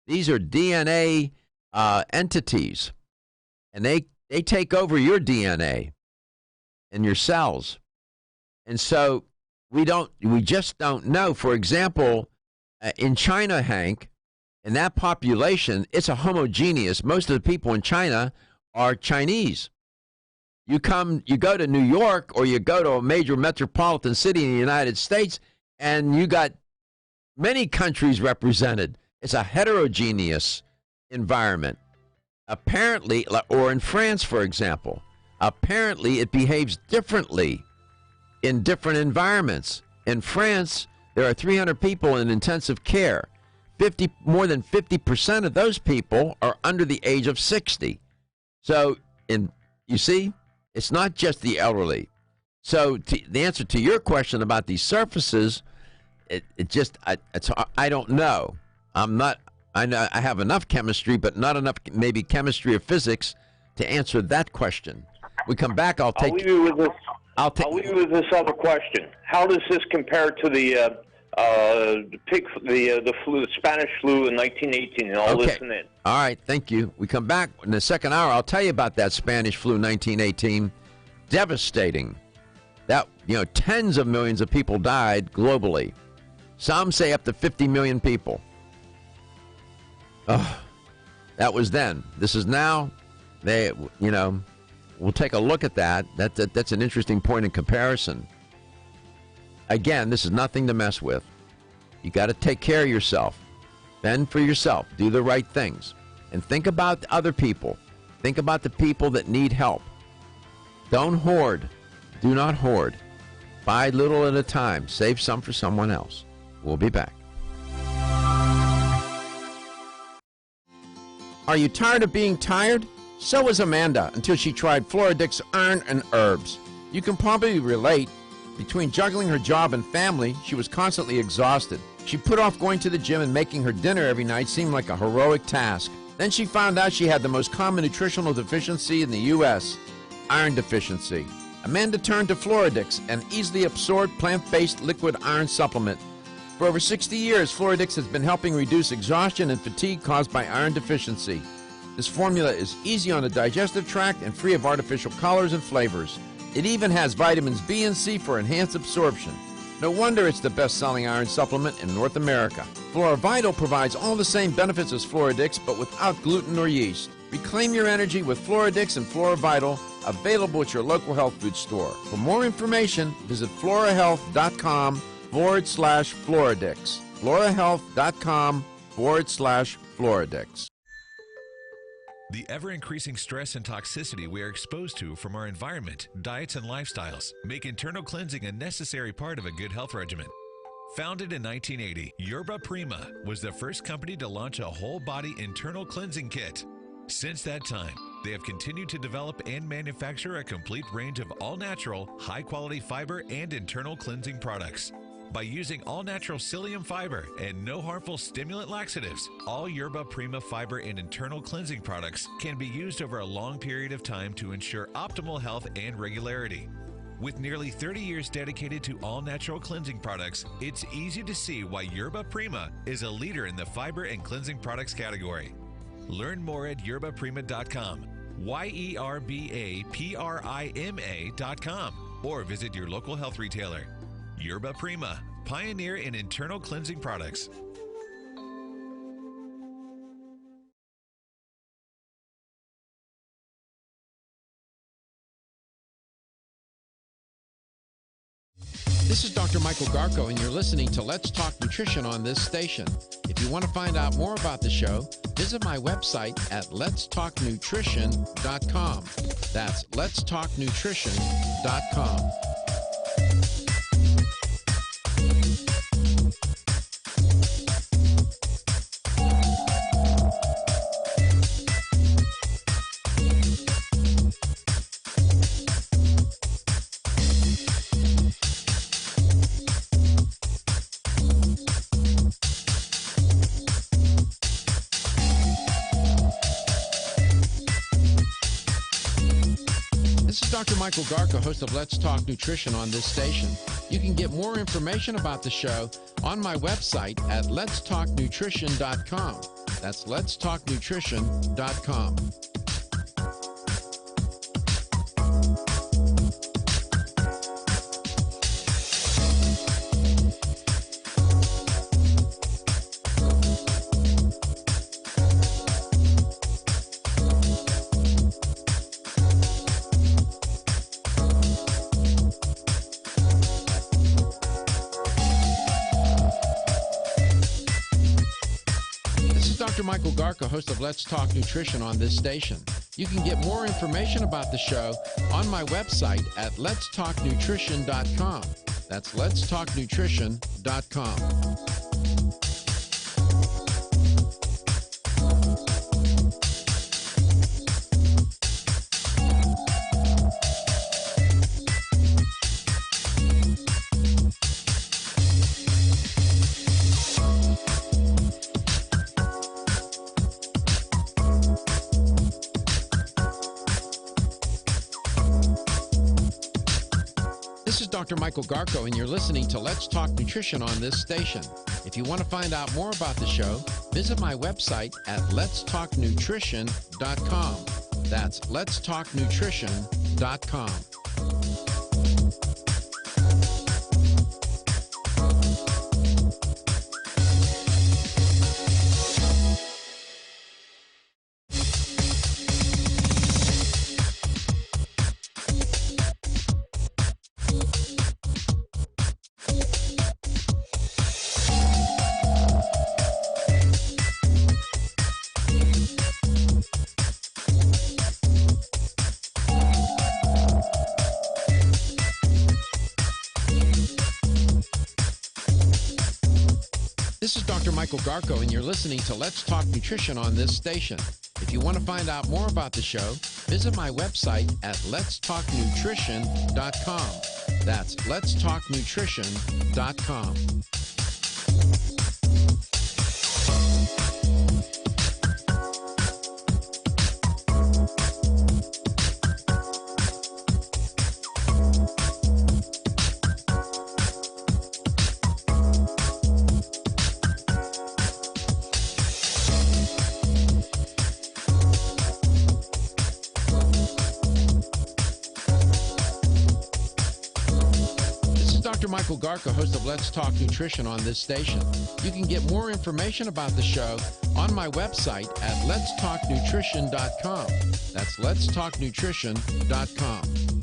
These are DNA entities, and they take over your DNA and your cells. And so we just don't know. For example, in China, Hank, in that population, it's a homogeneous. Most of the people in China are Chinese. You go to New York or you go to a major metropolitan city in the United States, and you got many countries represented. It's a heterogeneous environment. Apparently, or in France, for example, apparently it behaves differently in different environments. In France, there are 300 people in intensive care. More than 50% of those people are under the age of 60. So, you see, it's not just the elderly. So, the answer to your question about these surfaces, I don't know. I have enough chemistry, but not enough maybe chemistry or physics to answer that question. We come back. I'll leave you with this. I'll leave you with this other question. How does this compare to the flu, the Spanish flu in 1918, and all this and that? All right, thank you. We come back in the second hour. I'll tell you about that Spanish flu 1918. Devastating. That tens of millions of people died globally. Some say up to 50 million people. Oh, that was then. This is now. We'll take a look at that. That's an interesting point in comparison. Again, this is nothing to mess with. You got to take care of yourself. Fend for yourself. Do the right things. And think about other people. Think about the people that need help. Don't hoard. Do not hoard. Buy little at a time. Save some for someone else. We'll be back. Are you tired of being tired? So was Amanda until she tried Floridix Iron and Herbs. You can probably relate. Between juggling her job and family, she was constantly exhausted. She put off going to the gym and making her dinner every night seemed like a heroic task. Then she found out she had the most common nutritional deficiency in the U.S., iron deficiency. Amanda turned to Floridix, an easily absorbed plant-based liquid iron supplement. For over 60 years, Floridix has been helping reduce exhaustion and fatigue caused by iron deficiency. This formula is easy on the digestive tract and free of artificial colors and flavors. It even has vitamins B and C for enhanced absorption. No wonder it's the best-selling iron supplement in North America. FloraVital provides all the same benefits as Floridix, but without gluten or yeast. Reclaim your energy with Floridix and FloraVital, available at your local health food store. For more information, visit florahealth.com/Floridix. florahealth.com/Floridix. The ever-increasing stress and toxicity we are exposed to from our environment, diets, and lifestyles make internal cleansing a necessary part of a good health regimen. Founded in 1980, Yerba Prima was the first company to launch a whole-body internal cleansing kit. Since that time, they have continued to develop and manufacture a complete range of all-natural, high-quality fiber and internal cleansing products. By using all-natural psyllium fiber and no harmful stimulant laxatives, all Yerba Prima fiber and internal cleansing products can be used over a long period of time to ensure optimal health and regularity. With nearly 30 years dedicated to all-natural cleansing products, it's easy to see why Yerba Prima is a leader in the fiber and cleansing products category. Learn more at yerbaprima.com, YERBAPRIMA.com, or visit your local health retailer. Yerba Prima, pioneer in internal cleansing products. This is Dr. Michael Garko, and you're listening to Let's Talk Nutrition on this station. If you want to find out more about the show, visit my website at letstalknutrition.com. That's letstalknutrition.com. Dr. Michael Garko, host of Let's Talk Nutrition on this station. You can get more information about the show on my website at letstalknutrition.com. That's letstalknutrition.com. Dr. Michael Garko, host of Let's Talk Nutrition on this station. You can get more information about the show on my website at letstalknutrition.com. That's letstalknutrition.com. This is Dr. Michael Garko, and you're listening to Let's Talk Nutrition on this station. If you want to find out more about the show, visit my website at letstalknutrition.com. That's letstalknutrition.com. Michael Garko, and you're listening to Let's Talk Nutrition on this station. If you want to find out more about the show, visit my website at letstalknutrition.com. That's letstalknutrition.com. Michael Garka, host of Let's Talk Nutrition on this station. You can get more information about the show on my website at letstalknutrition.com. That's letstalknutrition.com.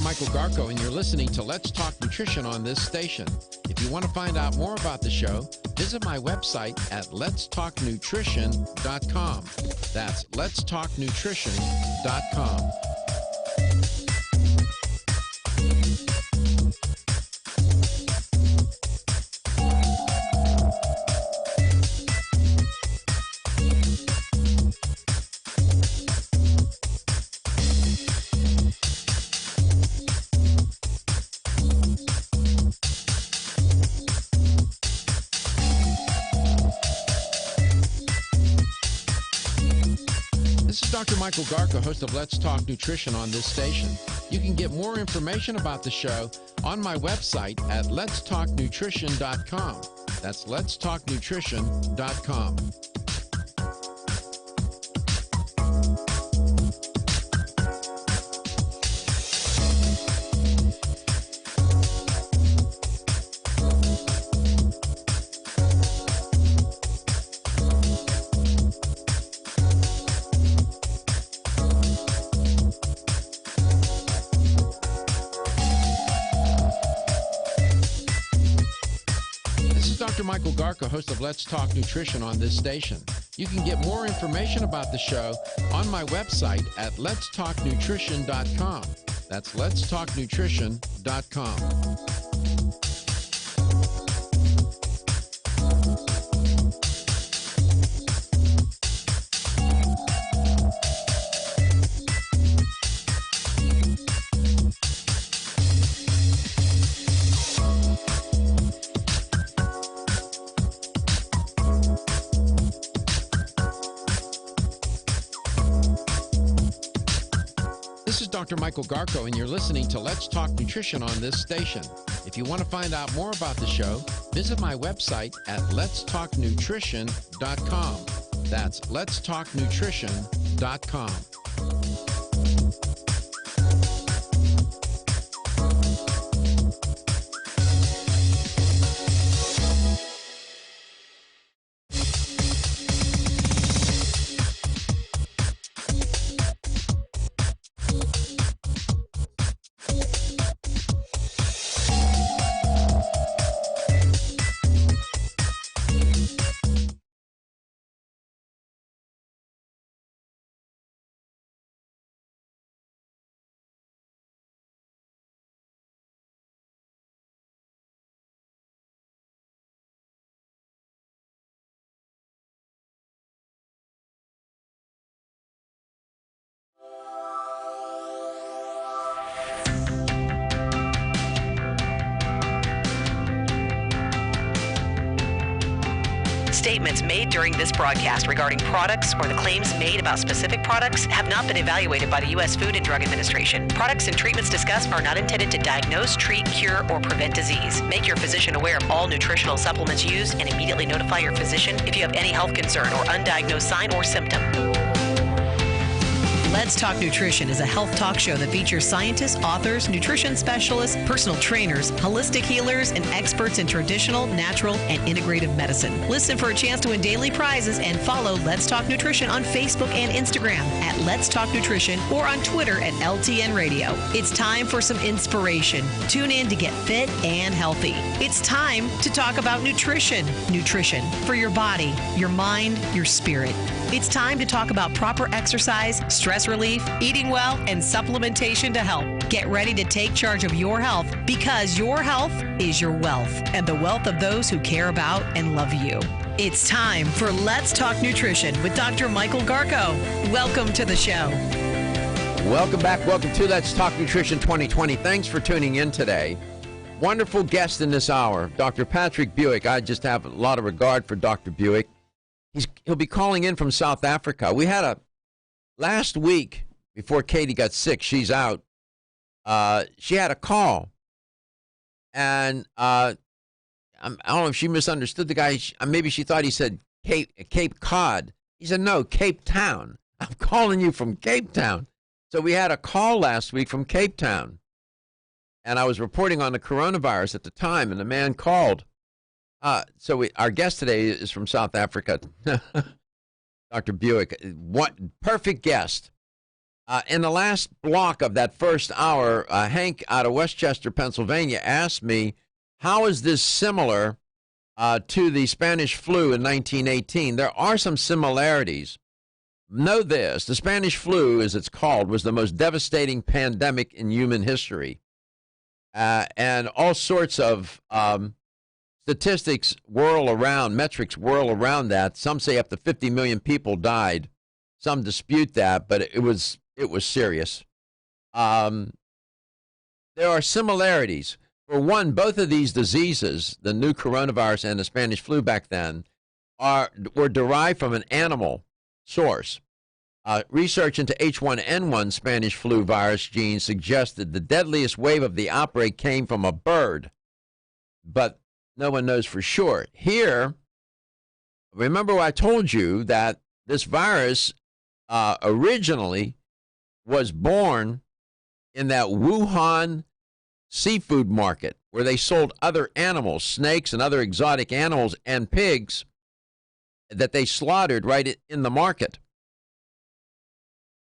Michael Garko, and you're listening to Let's Talk Nutrition on this station. If you want to find out more about the show, visit my website at letstalknutrition.com. That's letstalknutrition.com. Dr. Michael Garka, host of Let's Talk Nutrition on this station. You can get more information about the show on my website at letstalknutrition.com. That's letstalknutrition.com. Michael Garka, host of Let's Talk Nutrition on this station. You can get more information about the show on my website at letstalknutrition.com. That's letstalknutrition.com. This is Dr. Michael Garko, and you're listening to Let's Talk Nutrition on this station. If you want to find out more about the show, visit my website at letstalknutrition.com. That's letstalknutrition.com. Statements made during this broadcast regarding products or the claims made about specific products have not been evaluated by the U.S. Food and Drug Administration. Products and treatments discussed are not intended to diagnose, treat, cure, or prevent disease. Make your physician aware of all nutritional supplements used and immediately notify your physician if you have any health concern or undiagnosed sign or symptom. Let's Talk Nutrition is a health talk show that features scientists, authors, nutrition specialists, personal trainers, holistic healers, and experts in traditional, natural, and integrative medicine. Listen for a chance to win daily prizes and follow Let's Talk Nutrition on Facebook and Instagram at Let's Talk Nutrition or on Twitter at LTN Radio. It's time for some inspiration. Tune in to get fit and healthy. It's time to talk about nutrition. Nutrition for your body, your mind, your spirit. It's time to talk about proper exercise, stress relief, eating well, and supplementation to help. Get ready to take charge of your health because your health is your wealth and the wealth of those who care about and love you. It's time for Let's Talk Nutrition with Dr. Michael Garko. Welcome to the show. Welcome back. Welcome to Let's Talk Nutrition 2020. Thanks for tuning in today. Wonderful guest in this hour, Dr. Patrick Buick. I just have a lot of regard for Dr. Buick. He'll be calling in from South Africa. We had last week, before Katie got sick, she's out, she had a call. And I don't know if she misunderstood the guy. Maybe she thought he said Cape Cod. He said, no, Cape Town. I'm calling you from Cape Town. So we had a call last week from Cape Town. And I was reporting on the coronavirus at the time, and the man called. Our guest today is from South Africa, Dr. Buick. What perfect guest. In the last block of that first hour, Hank out of Westchester, Pennsylvania, asked me, how is this similar to the Spanish flu in 1918? There are some similarities. Know this, the Spanish flu, as it's called, was the most devastating pandemic in human history. And all sorts of statistics metrics whirl around that. Some say up to 50 million people died. Some dispute that, but it was serious. There are similarities. For one, both of these diseases, the new coronavirus and the Spanish flu back then, were derived from an animal source. Research into H1N1 Spanish flu virus genes suggested the deadliest wave of the outbreak came from a bird, but no one knows for sure. Here, remember I told you that this virus originally was born in that Wuhan seafood market where they sold other animals, snakes and other exotic animals and pigs that they slaughtered right in the market.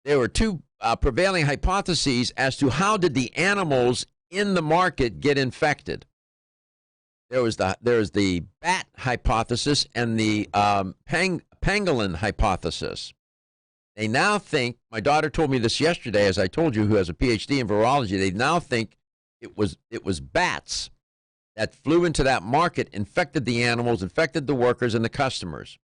There were two prevailing hypotheses as to how did the animals in the market get infected. There was the bat hypothesis and the pangolin hypothesis. They now think, my daughter told me this yesterday, as I told you, who has a PhD in virology, they now think it was bats that flew into that market, infected the animals, infected the workers and the customers.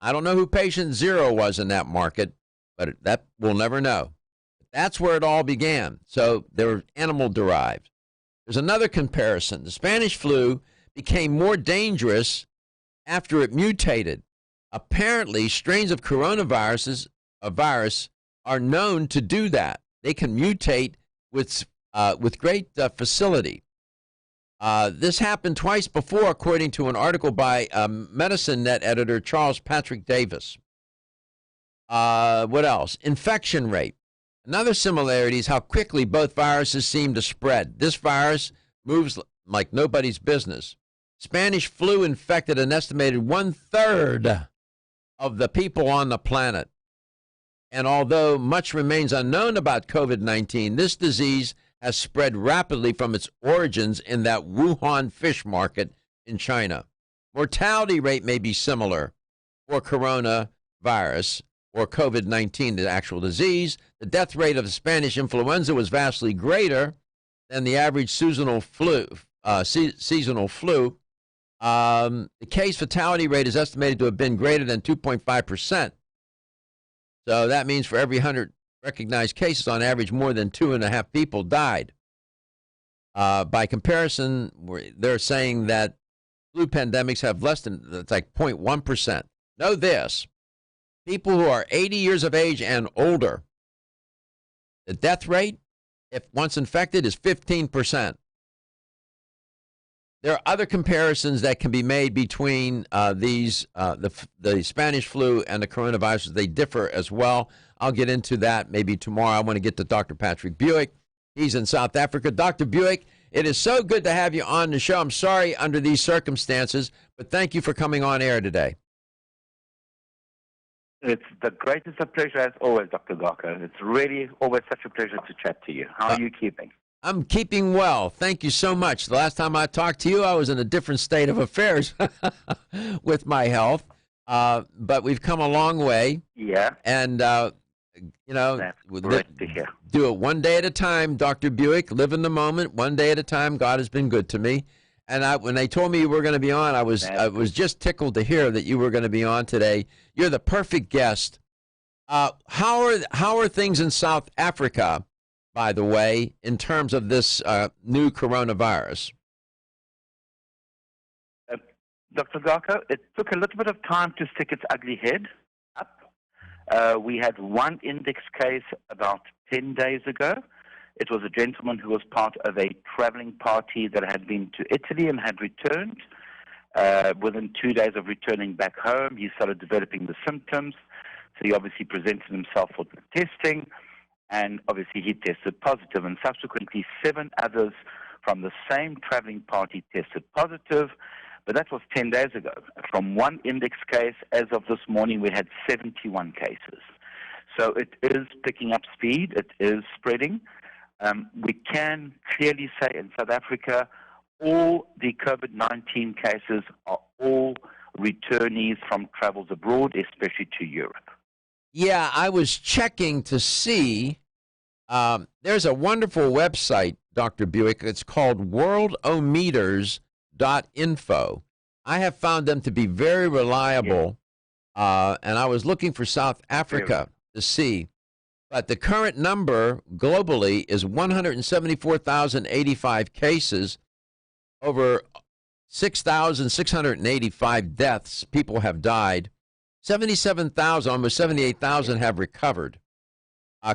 I don't know who patient zero was in that market, but that we'll never know. That's where it all began. So they were animal derived. There's another comparison. The Spanish flu became more dangerous after it mutated. Apparently, strains of coronavirus are known to do that. They can mutate with great facility. This happened twice before, according to an article by Medicine Net editor Charles Patrick Davis. What else? Infection rate. Another similarity is how quickly both viruses seem to spread. This virus moves like nobody's business. Spanish flu infected an estimated 1/3 of the people on the planet. And although much remains unknown about COVID-19, this disease has spread rapidly from its origins in that Wuhan fish market in China. Mortality rate may be similar for coronavirus or COVID-19, the actual disease. The death rate of the Spanish influenza was vastly greater than the average seasonal flu. The case fatality rate is estimated to have been greater than 2.5%. So that means for every 100 recognized cases, on average, more than 2.5 people died. By comparison, they're saying that flu pandemics have less than, it's like 0.1%. Know this, people who are 80 years of age and older, the death rate, if once infected, is 15%. there are other comparisons that can be made between the Spanish flu and the coronavirus. They differ as well. I'll get into that maybe tomorrow. I want to get to Dr. Patrick Buick. He's in South Africa. Dr. Buick, it is so good to have you on the show. I'm sorry under these circumstances, but thank you for coming on air today. It's the greatest of pleasure as always, Dr. Garko. It's really always such a pleasure to chat to you. How are you keeping? I'm keeping well. Thank you so much. The last time I talked to you, I was in a different state of affairs with my health, but we've come a long way. Yeah. And, that's great to hear. Do it one day at a time, Dr. Buick. Live in the moment, one day at a time. God has been good to me. And when they told me you were going to be on, I was just tickled to hear that you were going to be on today. You're the perfect guest. How are things in South Africa, by the way, in terms of this new coronavirus? Dr. Garko, it took a little bit of time to stick its ugly head up. We had one index case about 10 days ago. It was a gentleman who was part of a traveling party that had been to Italy and had returned. Within 2 days of returning back home, he started developing the symptoms. So he obviously presented himself for the testing, and obviously he tested positive, and subsequently 7 others from the same traveling party tested positive. But that was 10 days ago. From one index case, as of this morning, we had 71 cases. So it is picking up speed. It is spreading. We can clearly say in South Africa, all the COVID-19 cases are all returnees from travels abroad, especially to Europe. Yeah, I was checking to see. There's a wonderful website, Dr. Buick. It's called worldometers.info. I have found them to be very reliable, and I was looking for South Africa to see. But the current number globally is 174,085 cases, over 6,685 deaths. People have died. 77,000, almost 78,000 have recovered.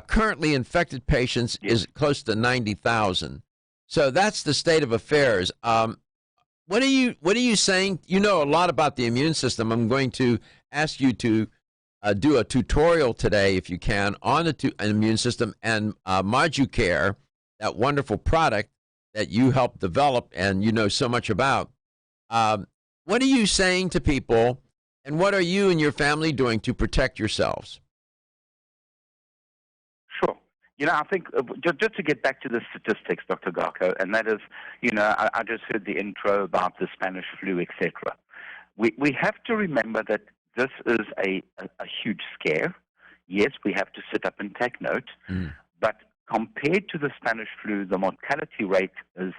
Currently infected patients is close to 90,000. So that's the state of affairs. What are you saying? You know a lot about the immune system. I'm going to ask you to do a tutorial today, if you can, on the immune system and Moducare, that wonderful product that you helped develop and you know so much about. What are you saying to people, and what are you and your family doing to protect yourselves? Sure. I think just to get back to the statistics, Dr. Garko, and that is, I just heard the intro about the Spanish flu, etc. We have to remember that this is a huge scare. Yes, we have to sit up and take note, but compared to the Spanish flu, the mortality rate is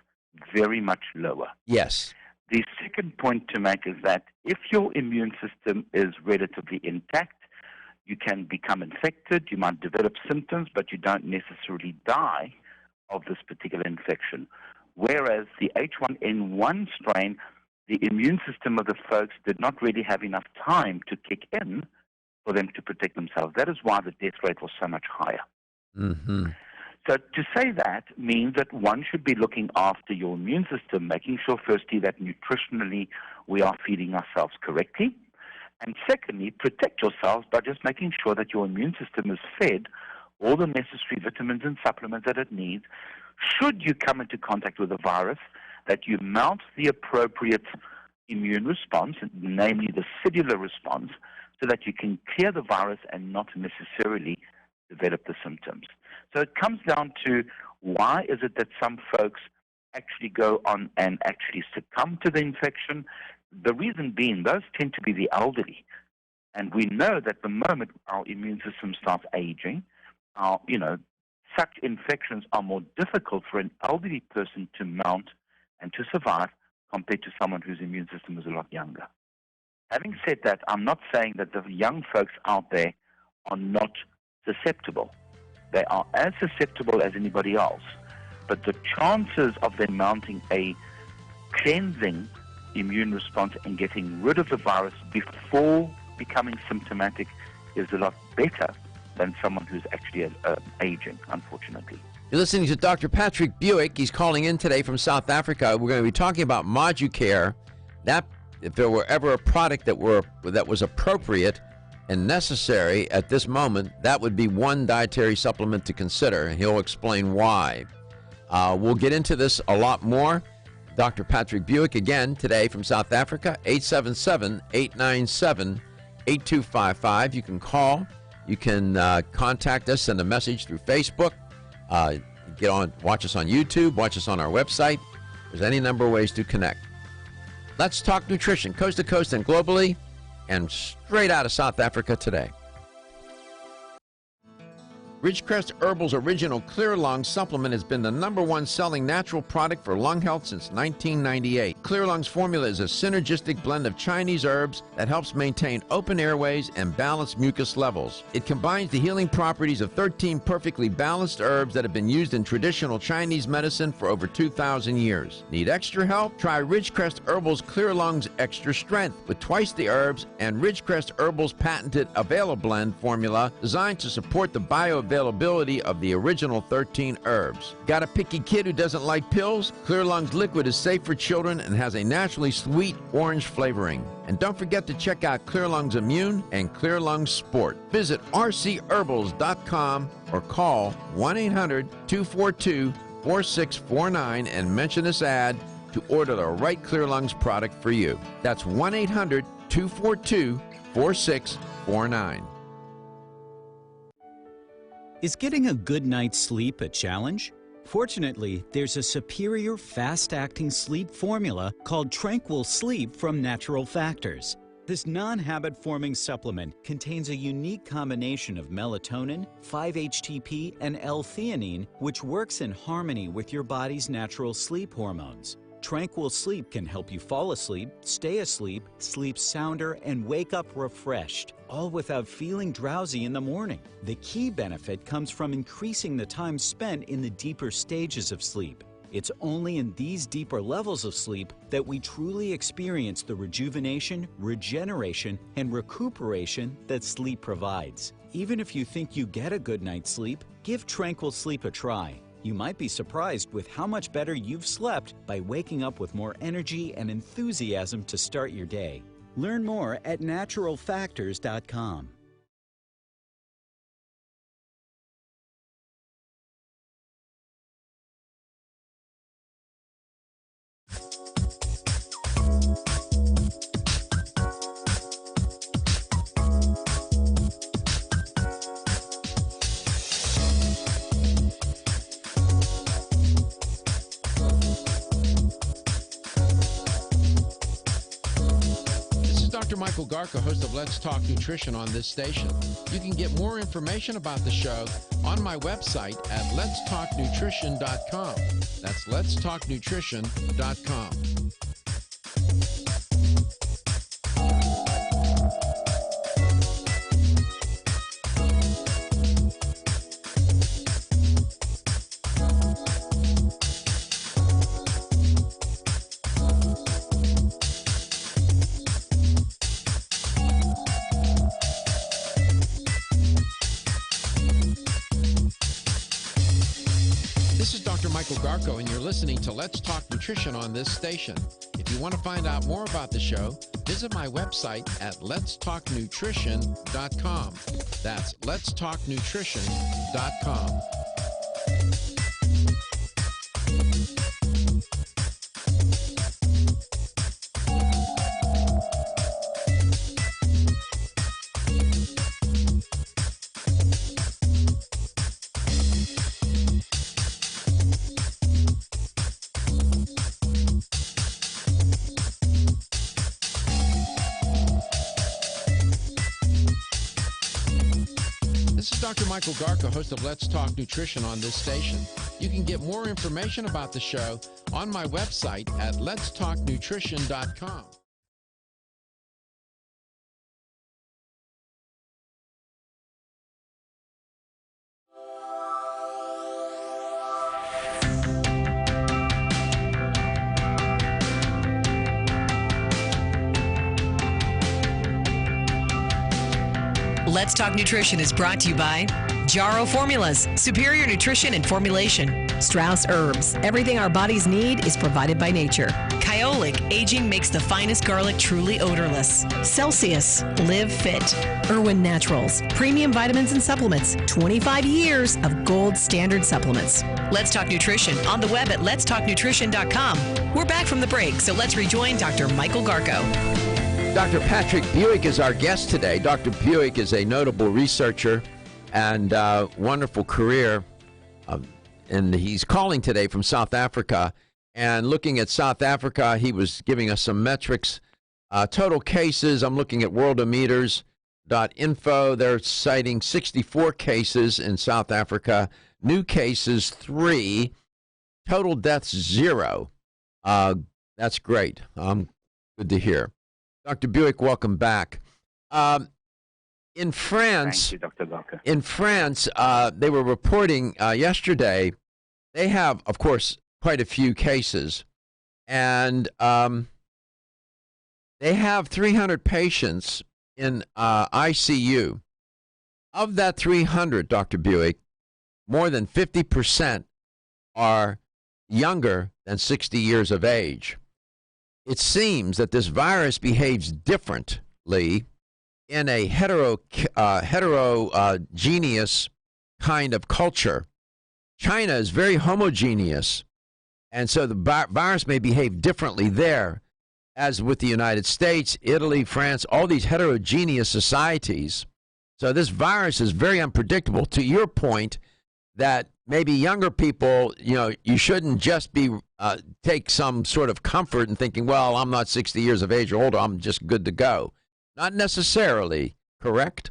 very much lower. Yes. The second point to make is that if your immune system is relatively intact, you can become infected, you might develop symptoms, but you don't necessarily die of this particular infection. Whereas the H1N1 strain, the immune system of the folks did not really have enough time to kick in for them to protect themselves. That is why the death rate was so much higher. Mm-hmm. So to say that means that one should be looking after your immune system, making sure firstly that nutritionally we are feeding ourselves correctly, and secondly, protect yourselves by just making sure that your immune system is fed all the necessary vitamins and supplements that it needs. Should you come into contact with the virus, that you mount the appropriate immune response, namely the cellular response, so that you can clear the virus and not necessarily develop the symptoms. So it comes down to, why is it that some folks actually go on and actually succumb to the infection? The reason being, those tend to be the elderly. And we know that the moment our immune system starts aging, such infections are more difficult for an elderly person to mount and to survive compared to someone whose immune system is a lot younger. Having said that, I'm not saying that the young folks out there are not susceptible. They are as susceptible as anybody else. But the chances of them mounting a cleansing immune response and getting rid of the virus before becoming symptomatic is a lot better than someone who's actually aging, unfortunately. You're listening to Dr. Patrick Buick. He's calling in today from South Africa. We're going to be talking about Moducare. That, if there were ever a product that was appropriate and necessary at this moment, that would be one dietary supplement to consider, and he'll explain why. We'll get into this a lot more. Dr. Patrick Buick again today from South Africa, 877-897-8255. You can call. You can contact us, send a message through Facebook. Get on, watch us on YouTube, watch us on our website. There's any number of ways to connect. Let's talk nutrition, coast to coast and globally, and straight out of South Africa today. Ridgecrest Herbal's original Clear Lung supplement has been the #1 selling natural product for lung health since 1998. Clear Lung's formula is a synergistic blend of Chinese herbs that helps maintain open airways and balance mucus levels. It combines the healing properties of 13 perfectly balanced herbs that have been used in traditional Chinese medicine for over 2,000 years. Need extra help? Try Ridgecrest Herbal's Clear Lung's Extra Strength with twice the herbs and Ridgecrest Herbal's patented Availablend formula designed to support the bioavailability of the original 13 herbs. Got a picky kid who doesn't like pills? Clear Lungs Liquid is safe for children and has a naturally sweet orange flavoring. And don't forget to check out Clear Lungs Immune and Clear Lungs Sport. Visit rcherbals.com or call 1-800-242-4649 and mention this ad to order the right Clear Lungs product for you. That's 1-800-242-4649. Is getting a good night's sleep a challenge? Fortunately, there's a superior fast-acting sleep formula called Tranquil Sleep from Natural Factors. This non-habit-forming supplement contains a unique combination of melatonin, 5-HTP, and L-theanine, which works in harmony with your body's natural sleep hormones. Tranquil Sleep can help you fall asleep, stay asleep, sleep sounder, and wake up refreshed, all without feeling drowsy in the morning. The key benefit comes from increasing the time spent in the deeper stages of sleep. It's only in these deeper levels of sleep that we truly experience the rejuvenation, regeneration, and recuperation that sleep provides. Even if you think you get a good night's sleep, give Tranquil Sleep a try. You might be surprised with how much better you've slept by waking up with more energy and enthusiasm to start your day. Learn more at naturalfactors.com. Dr. Michael Garka, host of Let's Talk Nutrition on this station. You can get more information about the show on my website at letstalknutrition.com. That's letstalknutrition.com. Michael Garko, and you're listening to Let's Talk Nutrition on this station. If you want to find out more about the show, visit my website at letstalknutrition.com. That's letstalknutrition.com. Dr. Michael Garka, host of Let's Talk Nutrition on this station. You can get more information about the show on my website at letstalknutrition.com. Let's Talk Nutrition is brought to you by Jarrow Formulas, superior nutrition and formulation. Strauss Herbs, everything our bodies need is provided by nature. Kyolic, aging makes the finest garlic truly odorless. Celsius, live fit. Irwin Naturals, premium vitamins and supplements. 25 years of gold standard supplements. Let's Talk Nutrition on the web at letstalknutrition.com. We're back from the break, so let's rejoin Dr. Michael Garko. Dr. Patrick Buick is our guest today. Dr. Buick is a notable researcher and wonderful career. And he's calling today from South Africa. And looking at South Africa, he was giving us some metrics. Total cases, I'm looking at worldometers.info. They're citing 64 cases in South Africa. New cases, 3. Total deaths, 0. That's great. Good to hear. Dr. Buick, welcome back. In France, thank you, Dr. Barker. In France, they were reporting yesterday, they have, of course, quite a few cases, and they have 300 patients in ICU. Of that 300, Dr. Buick, more than 50% are younger than 60 years of age. It seems that this virus behaves differently in a heterogeneous kind of culture. China is very homogeneous, and so the virus may behave differently there, as with the United States, Italy, France, all these heterogeneous societies. So this virus is very unpredictable. To your point that maybe younger people, you shouldn't just be take some sort of comfort in thinking, well, I'm not 60 years of age or older, I'm just good to go. Not necessarily, correct?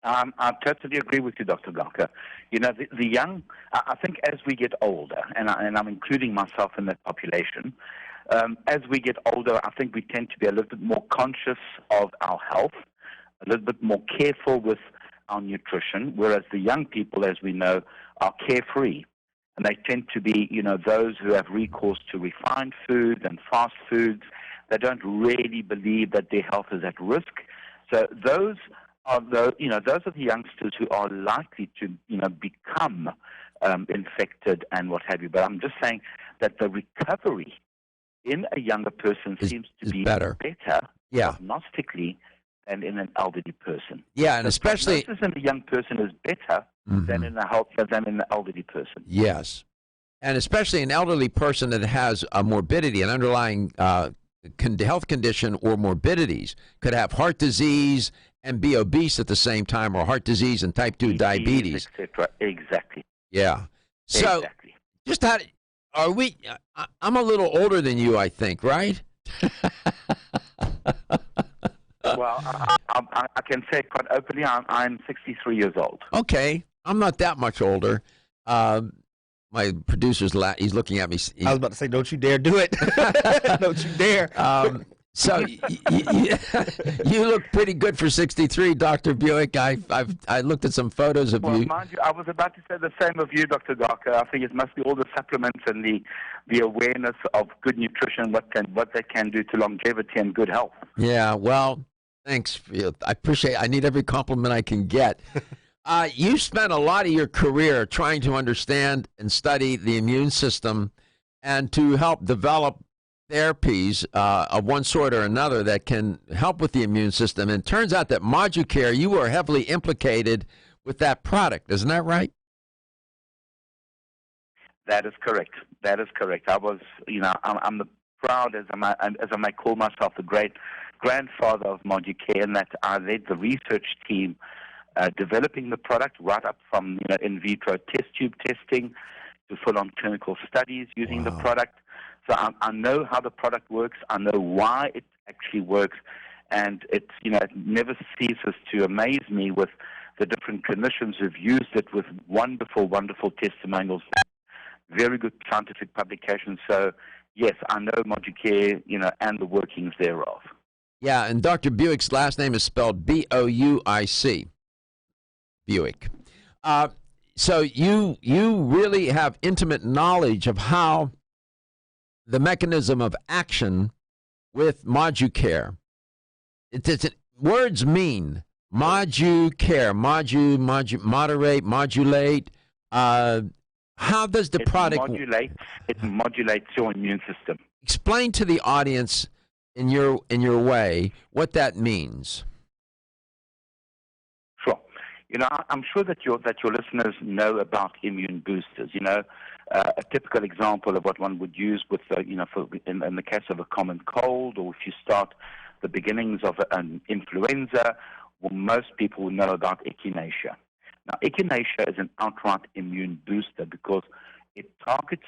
I totally agree with you, Dr. Garker. The young, I think as we get older, and I'm including myself in that population, as we get older, I think we tend to be a little bit more conscious of our health, a little bit more careful with our nutrition, whereas the young people, as we know, are carefree. And they tend to be, those who have recourse to refined foods and fast foods. They don't really believe that their health is at risk. So those are the youngsters who are likely to, become infected and what have you. But I'm just saying that the recovery in a younger person seems to be better prognostically than in an elderly person. Yeah, and especially prognosis in a young person is better than in an elderly person. Yes, and especially an elderly person that has a morbidity, an underlying health condition or morbidities, could have heart disease and be obese at the same time, or heart disease and type 2 diabetes, etc. Exactly. Yeah. So, exactly. Just how are we? I'm a little older than you, I think, right? Well, I can say quite openly, I'm 63 years old. Okay, I'm not that much older. My producer's he's looking at me. I was about to say, don't you dare do it. Don't you dare. So you look pretty good for 63, Dr. Buick. I looked at some photos of you. Mind you, I was about to say the same of you, Dr. Garker. I think it must be all the supplements and the awareness of good nutrition, what they can do to longevity and good health. Yeah, well, thanks. I appreciate it. I need every compliment I can get. You spent a lot of your career trying to understand and study the immune system and to help develop therapies of one sort or another that can help with the immune system. And it turns out that Moducare, you were heavily implicated with that product. Isn't that right? That is correct. That is correct. I was, I'm the proud, as I might call myself, the great grandfather of Moducare, in that I led the research team developing the product right up from in vitro test tube testing to full-on clinical studies using the product. So I know how the product works. I know why it actually works, and it never ceases to amaze me with the different clinicians who've used it with wonderful, wonderful testimonials, very good scientific publications. So yes, I know Moducare, and the workings thereof. Yeah, and Dr. Buick's last name is spelled B-O-U-I-C. Buick. So you really have intimate knowledge of how the mechanism of action with Moducare. Words mean Moducare, moderate, modulate. How does the product modulates your immune system? Explain to the audience in your way what that means. Sure. I'm sure that your listeners know about immune boosters. A typical example of what one would use with, in the case of a common cold, or if you start the beginnings of an influenza, well, most people know about echinacea. Now, echinacea is an outright immune booster because it targets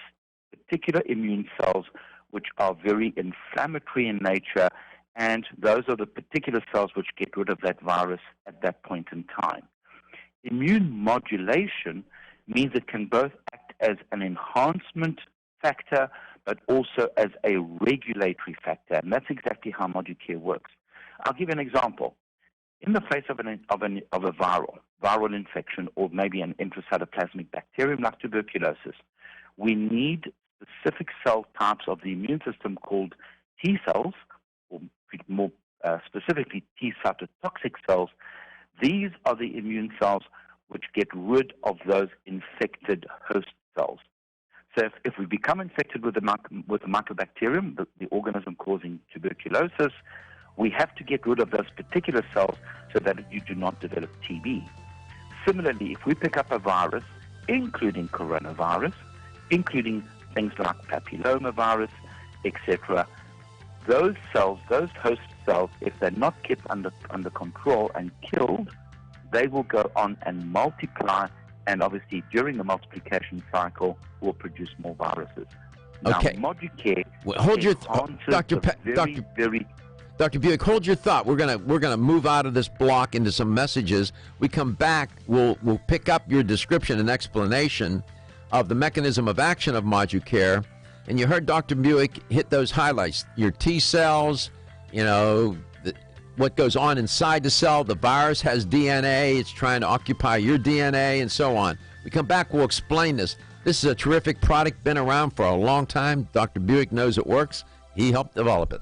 particular immune cells which are very inflammatory in nature, and those are the particular cells which get rid of that virus at that point in time. Immune modulation means it can both act as an enhancement factor but also as a regulatory factor, and that's exactly how Moducare works. I'll give you an example. In the face of a viral infection, or maybe an intracytoplasmic bacterium like tuberculosis, we need specific cell types of the immune system called T cells, or more specifically T cytotoxic cells. These are the immune cells which get rid of those infected host cells. So if we become infected with a mycobacterium, the organism causing tuberculosis, we have to get rid of those particular cells so that you do not develop TB. Similarly, if we pick up a virus, including coronavirus, including things like papillomavirus, etc., those cells, those host cells, if they're not kept under control and killed, they will go on and multiply, and obviously during the multiplication cycle will produce more viruses. Okay. Now, Moducare hold your Dr. Buick, hold your thought. We're gonna move out of this block into some messages. We come back, we'll pick up your description and explanation of the mechanism of action of Moducare. And you heard Dr. Buick hit those highlights. Your T cells, what goes on inside the cell. The virus has DNA. It's trying to occupy your DNA and so on. We come back, we'll explain this. This is a terrific product, been around for a long time. Dr. Buick knows it works. He helped develop it.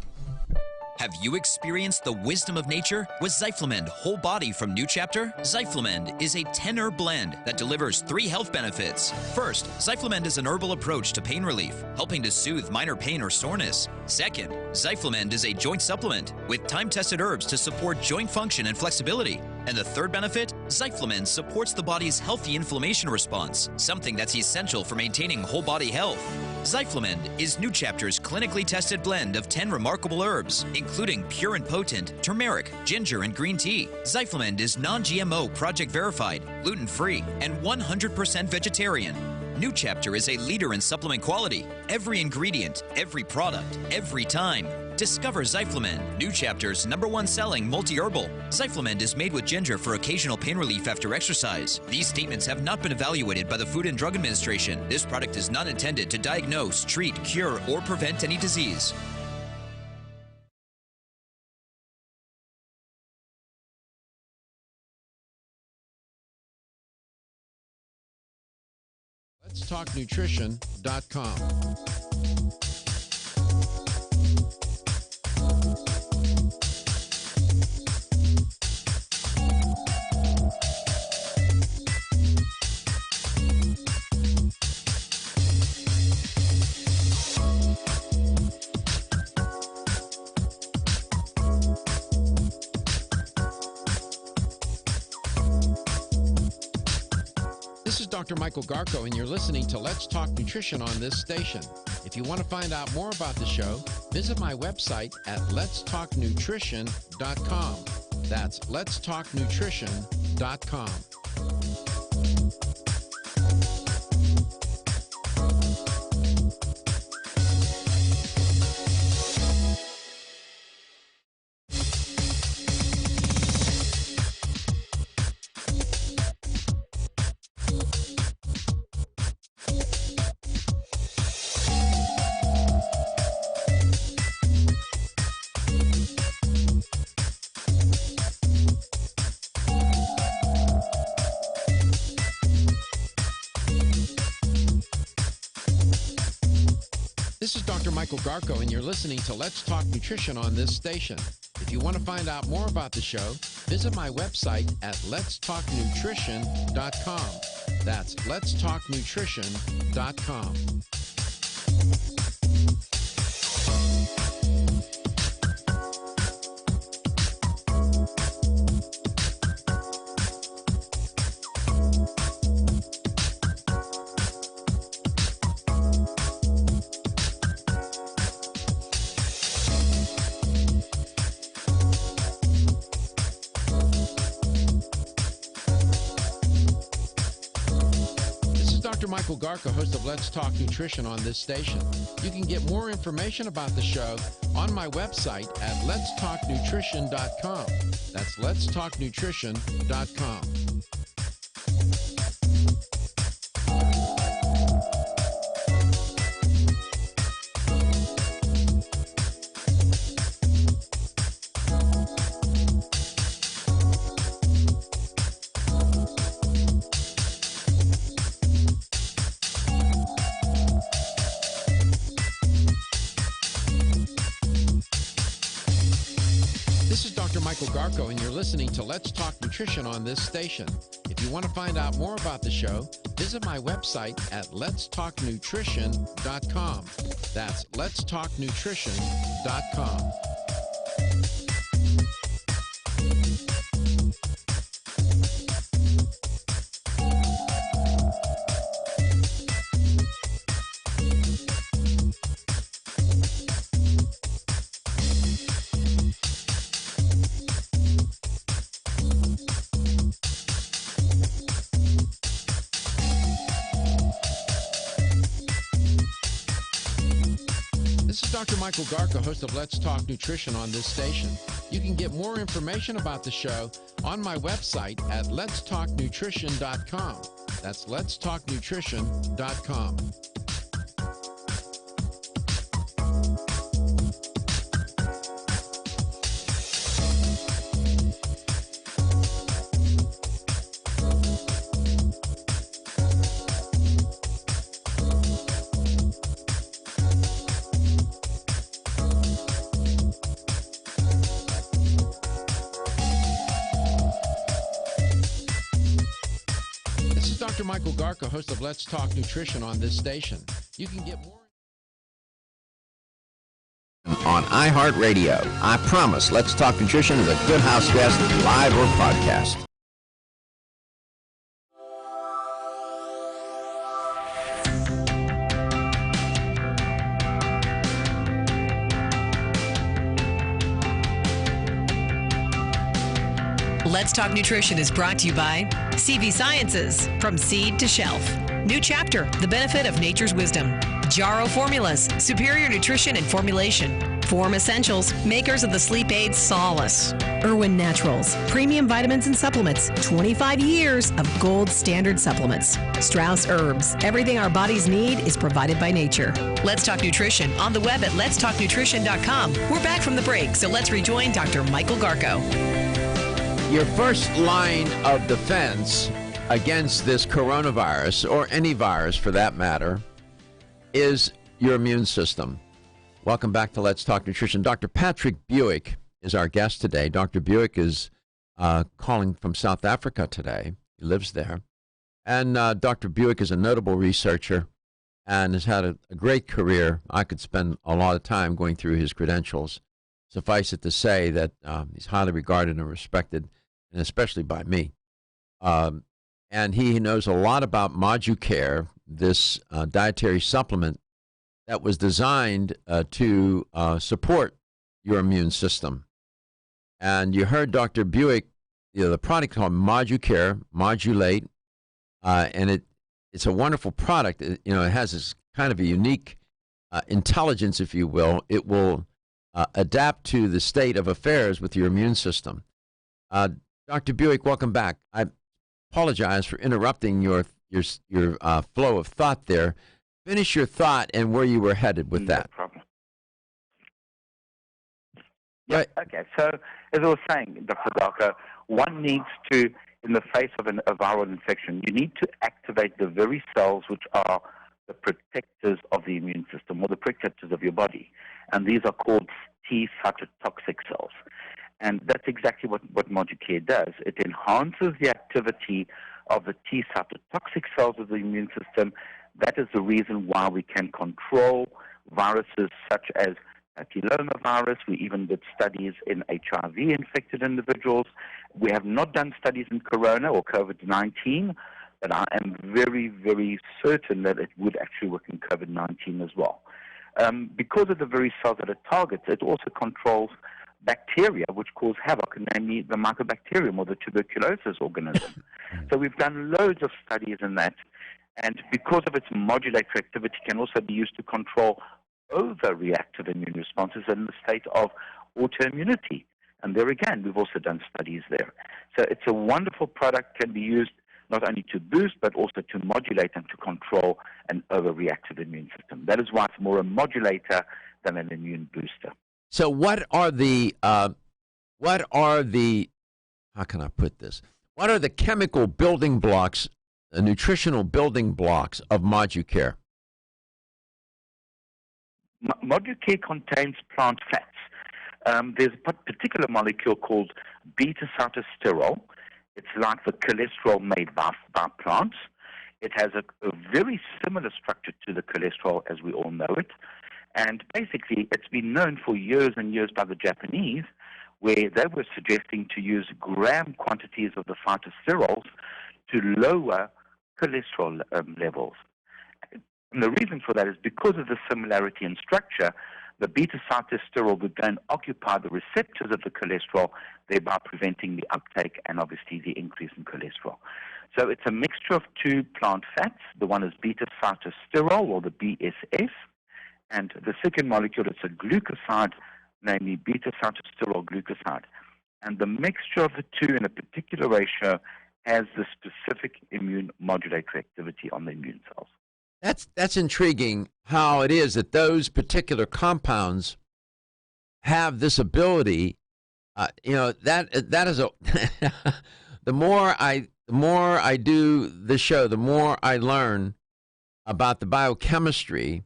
Have you experienced the wisdom of nature with Zyflamend Whole Body from New Chapter? Zyflamend is a 10-herb blend that delivers 3 health benefits. First, Zyflamend is an herbal approach to pain relief, helping to soothe minor pain or soreness. Second, Zyflamend is a joint supplement with time-tested herbs to support joint function and flexibility. And the third benefit, Zyflamend supports the body's healthy inflammation response, something that's essential for maintaining whole body health. Zyflamend is New Chapter's clinically tested blend of 10 remarkable herbs, including pure and potent turmeric, ginger, and green tea. Zyflamend is non-GMO, project verified, gluten-free, and 100% vegetarian. New Chapter is a leader in supplement quality. Every ingredient, every product, every time. Discover Zyflamend, New Chapter's #1 selling multi-herbal. Zyflamend is made with ginger for occasional pain relief after exercise. These statements have not been evaluated by the Food and Drug Administration. This product is not intended to diagnose, treat, cure, or prevent any disease. Let's Talk Nutrition.com. This is Dr. Michael Garko, and you're listening to Let's Talk Nutrition on this station. If you want to find out more about the show, visit my website at letstalknutrition.com. That's letstalknutrition.com. This is Dr. Michael Garko, and you're listening to Let's Talk Nutrition on this station. If you want to find out more about the show, visit my website at letstalknutrition.com. That's letstalknutrition.com. Dr. Michael Garko, host of Let's Talk Nutrition on this station. You can get more information about the show on my website at letstalknutrition.com. That's letstalknutrition.com. This is Dr. Michael Garko, and you're listening to Let's Talk Nutrition on this station. If you want to find out more about the show, visit my website at letstalknutrition.com. That's letstalknutrition.com. This is Dr. Michael Garko, host of Let's Talk Nutrition on this station. You can get more information about the show on my website at letstalknutrition.com. That's letstalknutrition.com. Dr. Michael Garko, host of Let's Talk Nutrition on this station. You can get more on iHeartRadio. I promise Let's Talk Nutrition is a good house guest, live or podcast. Let's Talk Nutrition is brought to you by CV Sciences, from seed to shelf. New chapter, the benefit of nature's wisdom. Jarrow Formulas, superior nutrition and formulation. Form Essentials, makers of the sleep aid Solace. Irwin Naturals, premium vitamins and supplements. 25 years of gold standard supplements. Strauss Herbs, everything our bodies need is provided by nature. Let's Talk Nutrition on the web at letstalknutrition.com. We're back from the break, so let's rejoin Dr. Michael Garko. Your first line of defense against this coronavirus, or any virus for that matter, is your immune system. Welcome back to Let's Talk Nutrition. Dr. Patrick Buick is our guest today. Dr. Buick is calling from South Africa today. He lives there. And Dr. Buick is a notable researcher and has had a great career. I could spend a lot of time going through his credentials. Suffice it to say that he's highly regarded and respected, and especially by me. And he knows a lot about ModuCare, this dietary supplement that was designed to support your immune system. And you heard Dr. Buick, the product called ModuCare, Modulate, and it's a wonderful product. It has this kind of a unique intelligence, if you will. It will adapt to the state of affairs with your immune system. Dr. Buick, welcome back. I apologize for interrupting your flow of thought there. Finish your thought and where you were headed with that. No problem. Yeah, okay, so as I was saying, Dr. Garko, one needs to, in the face of a viral infection, you need to activate the very cells which are the protectors of the immune system, or the protectors of your body. And these are called T cytotoxic cells. And that's exactly what Moducare does. It enhances the activity of the T cytotoxic cells of the immune system. That is the reason why we can control viruses such as papillomavirus. We even did studies in HIV-infected individuals. We have not done studies in corona or COVID-19, but I am very, very certain that it would actually work in COVID-19 as well. Because of the very cells that it targets, it also controls bacteria which cause havoc, namely the mycobacterium or the tuberculosis organism. So we've done loads of studies in that, and because of its modulatory activity, can also be used to control overreactive immune responses in the state of autoimmunity. And there again, we've also done studies there. So it's a wonderful product, can be used not only to boost, but also to modulate and to control an overreactive immune system. That is why it's more a modulator than an immune booster. So what are the, how can I put this? What are the chemical building blocks, the nutritional building blocks of Moducare? Moducare contains plant fats. There's a particular molecule called beta-cytosterol. It's like the cholesterol made by plants. It has a very similar structure to the cholesterol as we all know it. And basically, it's been known for years and years by the Japanese, where they were suggesting to use gram quantities of the phytosterols to lower cholesterol levels. And the reason for that is because of the similarity in structure, the beta-cytosterol would then occupy the receptors of the cholesterol, thereby preventing the uptake and obviously the increase in cholesterol. So it's a mixture of two plant fats. The one is beta-cytosterol, or the BSF, and the second molecule is a glucoside, namely beta-cytosterol glucoside. And the mixture of the two in a particular ratio has the specific immune modulatory activity on the immune cells. That's intriguing how it is that those particular compounds have this ability. That is a the more I do the show, the more I learn about the biochemistry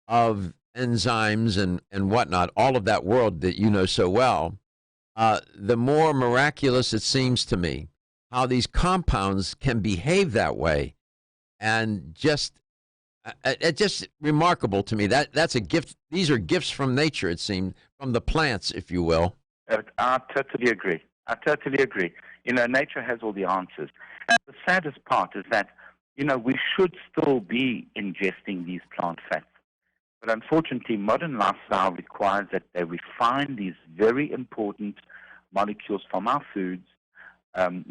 of enzymes and whatnot, all of that world that you know so well. The more miraculous it seems to me how these compounds can behave that way, and it's just remarkable to me. That's a gift. These are gifts from nature, it seems, from the plants, if you will. I totally agree. Nature has all the answers. And the saddest part is that, we should still be ingesting these plant fats. But unfortunately, modern lifestyle requires that they refine these very important molecules from our foods, and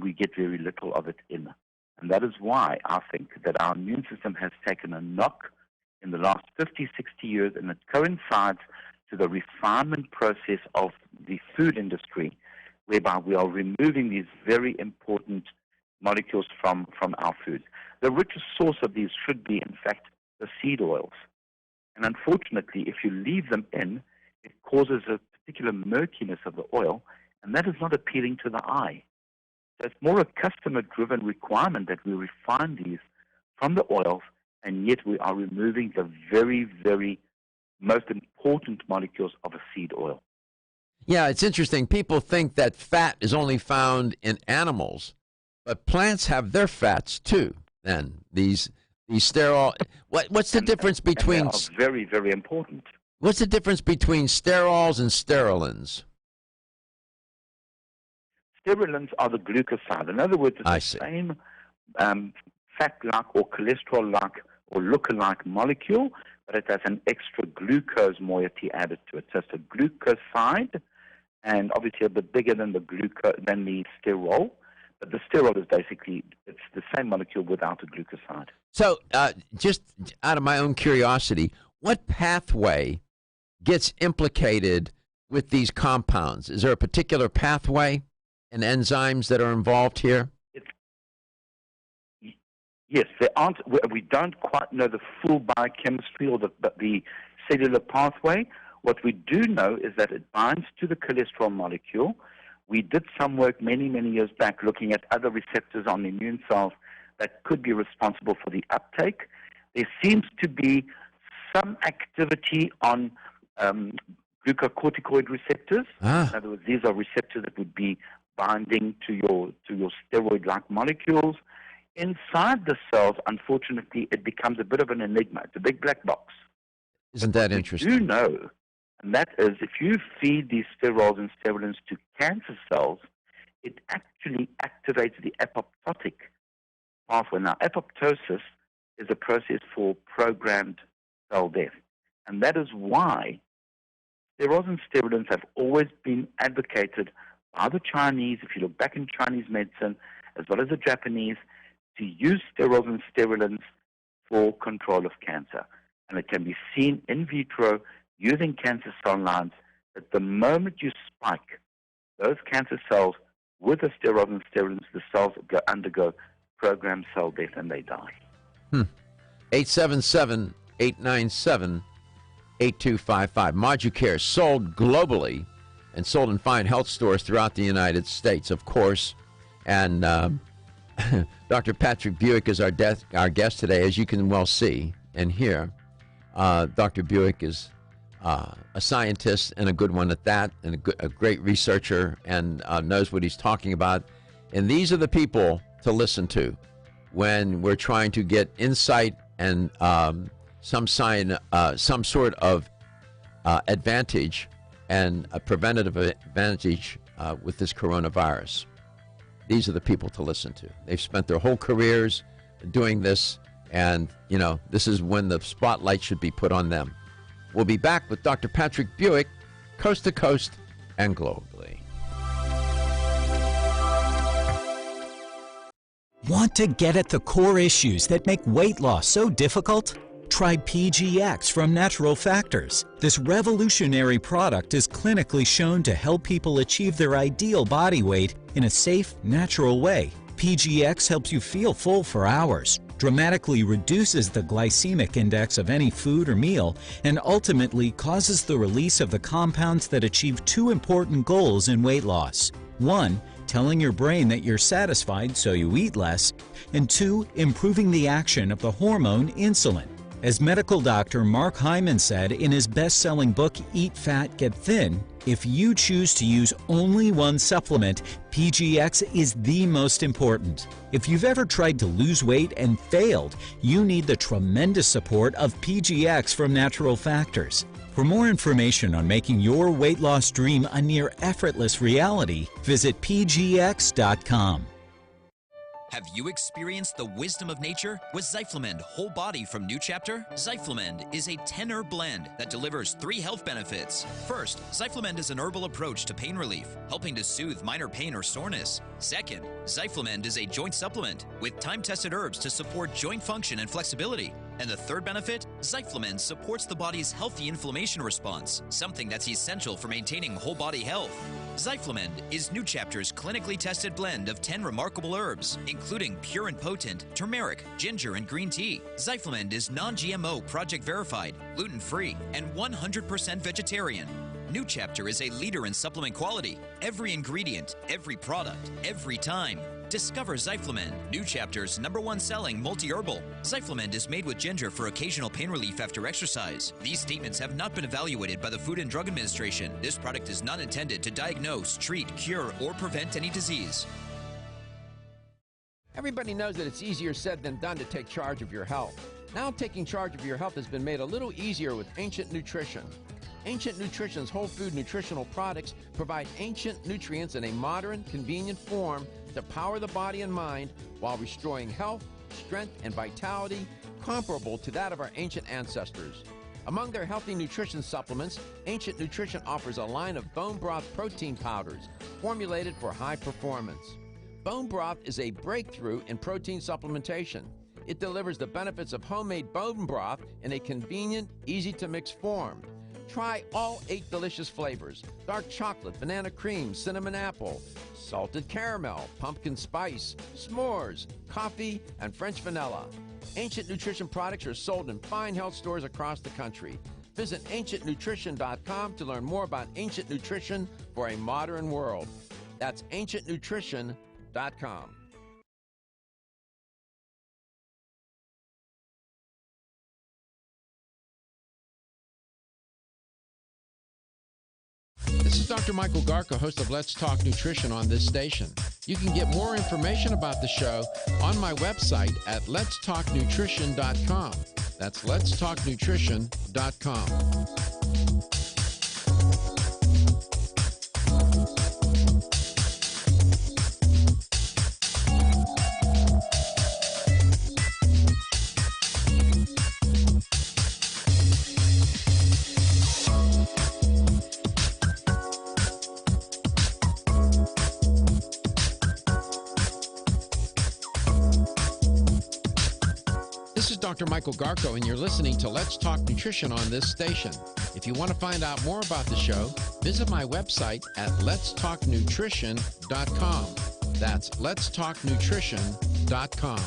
we get very little of it in. And that is why I think that our immune system has taken a knock in the last 50, 60 years, and it coincides to the refinement process of the food industry, whereby we are removing these very important molecules from our foods. The richest source of these should be, in fact, the seed oils. And unfortunately, if you leave them in, it causes a particular murkiness of the oil, and that is not appealing to the eye. So it's more a customer-driven requirement that we refine these from the oils, and yet we are removing the very, very most important molecules of a seed oil. Yeah, it's interesting. People think that fat is only found in animals, but plants have their fats too. Then these sterol. What's the difference between? And they are very, very important. What's the difference between sterols and sterolins? Sterolins are the glucoside. In other words, it's the same fat-like or cholesterol-like or lookalike molecule, but it has an extra glucose moiety added to it. So it's a glucoside, and obviously a bit bigger than the sterol. But the sterol is basically, it's the same molecule without a glucoside. So just out of my own curiosity, what pathway gets implicated with these compounds? Is there a particular pathway and enzymes that are involved here? Yes, there aren't. We don't quite know the full biochemistry or the cellular pathway. What we do know is that it binds to the cholesterol molecule. We did some work many, many years back looking at other receptors on immune cells that could be responsible for the uptake. There seems to be some activity on glucocorticoid receptors. In other words, these are receptors that would be binding to your steroid-like molecules. Inside the cells, unfortunately, it becomes a bit of an enigma. It's a big black box. Isn't that interesting? You know, and that is if you feed these sterols and sterolins to cancer cells, it actually activates the apoptotic pathway. Now, apoptosis is a process for programmed cell death, and that is why sterols and sterolins have always been advocated by the Chinese, if you look back in Chinese medicine, as well as the Japanese, to use sterols and sterolins for control of cancer. And it can be seen in vitro using cancer cell lines that the moment you spike those cancer cells with the sterols and sterolins, the cells undergo programmed cell death and they die. 877-897-8255. Moducare, sold globally and sold in fine health stores throughout the United States, of course. And Dr. Patrick Buick is our guest today, as you can well see and hear. Dr. Buick is a scientist, and a good one at that, and a great researcher, and knows what he's talking about. And these are the people to listen to when we're trying to get insight and some sort of advantage and a preventative advantage with this coronavirus. These are the people to listen to. They've spent their whole careers doing this, and, this is when the spotlight should be put on them. We'll be back with Dr. Patrick Buick, coast to coast and globally. Want to get at the core issues that make weight loss so difficult? Try PGX from Natural Factors. This revolutionary product is clinically shown to help people achieve their ideal body weight in a safe, natural way. PGX helps you feel full for hours, dramatically reduces the glycemic index of any food or meal, and ultimately causes the release of the compounds that achieve two important goals in weight loss. 1, telling your brain that you're satisfied so you eat less, and 2, improving the action of the hormone insulin. As medical doctor Mark Hyman said in his best-selling book, Eat Fat, Get Thin, if you choose to use only one supplement, PGX is the most important. If you've ever tried to lose weight and failed, you need the tremendous support of PGX from Natural Factors. For more information on making your weight loss dream a near effortless reality, visit pgx.com. Have you experienced the wisdom of nature with Zyflamend Whole Body from New Chapter? Zyflamend is a 10-herb blend that delivers 3 health benefits. First, Zyflamend is an herbal approach to pain relief, helping to soothe minor pain or soreness. Second, Zyflamend is a joint supplement with time-tested herbs to support joint function and flexibility. And the third benefit, Zyflamend supports the body's healthy inflammation response, something that's essential for maintaining whole body health. Zyflamend is New Chapter's clinically tested blend of 10 remarkable herbs, including pure and potent turmeric, ginger, and green tea. Zyflamend is non-GMO, project verified, gluten-free, and 100% vegetarian. New Chapter is a leader in supplement quality. Every ingredient, every product, every time. Discover Zyflamend, New Chapter's #1 selling multi-herbal. Zyflamend is made with ginger for occasional pain relief after exercise. These statements have not been evaluated by the Food and Drug Administration. This product is not intended to diagnose, treat, cure, or prevent any disease. Everybody knows that it's easier said than done to take charge of your health. Now taking charge of your health has been made a little easier with Ancient Nutrition. Ancient Nutrition's whole food nutritional products provide ancient nutrients in a modern, convenient form to power the body and mind while restoring health, strength, and vitality comparable to that of our ancient ancestors. Among their healthy nutrition supplements, Ancient Nutrition offers a line of bone broth protein powders formulated for high performance. Bone broth is a breakthrough in protein supplementation. It delivers the benefits of homemade bone broth in a convenient, easy-to-mix form. Try all 8 delicious flavors: dark chocolate, banana cream, cinnamon apple, salted caramel, pumpkin spice, s'mores, coffee, and French vanilla. Ancient Nutrition products are sold in fine health stores across the country. Visit ancientnutrition.com to learn more about Ancient Nutrition for a modern world. That's ancientnutrition.com. This is Dr. Michael Garko, host of Let's Talk Nutrition on this station. You can get more information about the show on my website at letstalknutrition.com. That's letstalknutrition.com. This is Dr. Michael Garko, and you're listening to Let's Talk Nutrition on this station. If you want to find out more about the show, visit my website at letstalknutrition.com. That's letstalknutrition.com.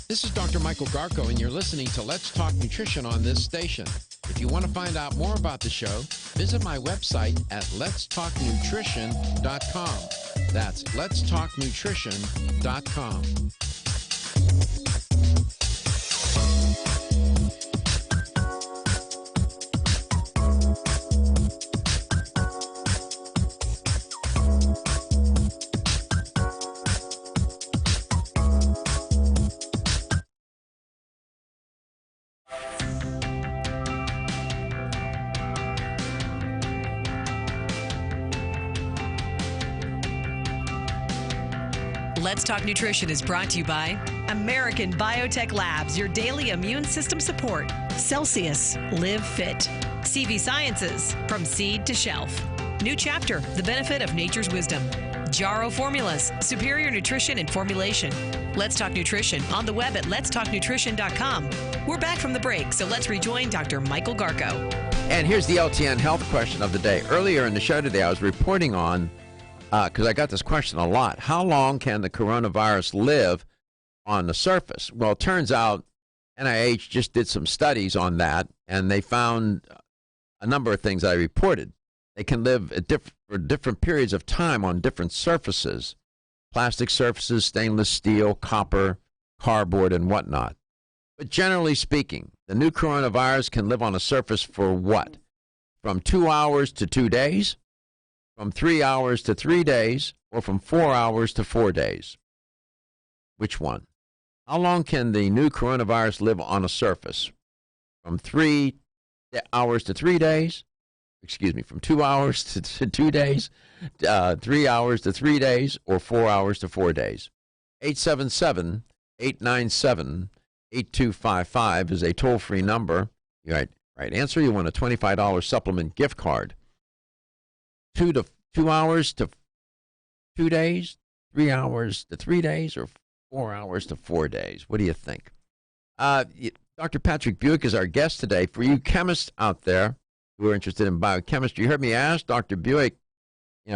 This is Dr. Michael Garko, and you're listening to Let's Talk Nutrition on this station. If you want to find out more about the show, visit my website at letstalknutrition.com. That's letstalknutrition.com. Let's Talk Nutrition is brought to you by American Biotech Labs, your daily immune system support. Celsius, Live Fit. CV Sciences, from seed to shelf. New Chapter, the benefit of nature's wisdom. Jarrow Formulas, superior nutrition and formulation. Let's Talk Nutrition on the web at letstalknutrition.com. We're back from the break, so let's rejoin Dr. Michael Garko. And here's the LTN health question of the day. Earlier in the show today, I was reporting on, because I got this question a lot, how long can the coronavirus live on the surface? Well, it turns out NIH just did some studies on that, and they found a number of things I reported. They can live for different periods of time on different surfaces, plastic surfaces, stainless steel, copper, cardboard, and whatnot. But generally speaking, the new coronavirus can live on a surface for what? From 2 hours to 2 days, from 3 hours to 3 days, or from 4 hours to 4 days? Which one? How long can the new coronavirus live on a surface? From 3 hours to 3 days? Excuse me, from 2 hours to 2 days, 3 hours to 3 days, or 4 hours to 4 days? 877-897-8255 is a toll-free number. Right answer, you want a $25 supplement gift card. 2 hours to 2 days, 3 hours to 3 days, or 4 hours to 4 days? What do you think? Dr. Patrick Buick is our guest today. For you chemists out there who are interested in biochemistry, you heard me ask Dr. Buick, you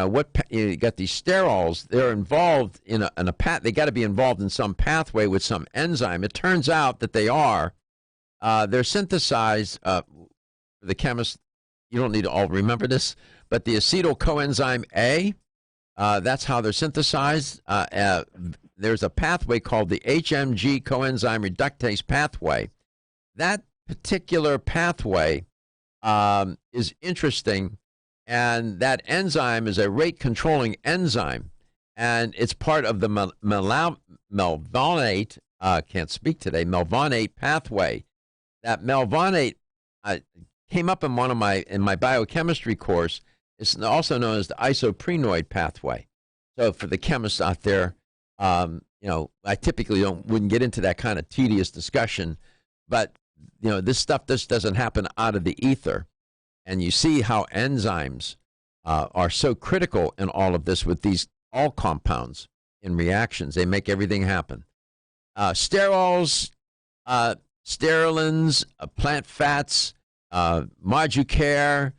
got these sterols, they're involved in a path, they got to be involved in some pathway with some enzyme. It turns out that they are. They're synthesized, for the chemists, you don't need to all remember this, but the acetyl coenzyme A, that's how they're synthesized. There's a pathway called the HMG coenzyme reductase pathway. That particular pathway is interesting, and that enzyme is a rate-controlling enzyme, and it's part of the melvanate, melvanate pathway. That melvanate came up in my biochemistry course. It's also known as the isoprenoid pathway. So for the chemists out there, I typically wouldn't get into that kind of tedious discussion, but this stuff just doesn't happen out of the ether. And you see how enzymes are so critical in all of this with all compounds in reactions. They make everything happen. Sterols, sterolins, plant fats, Moducare,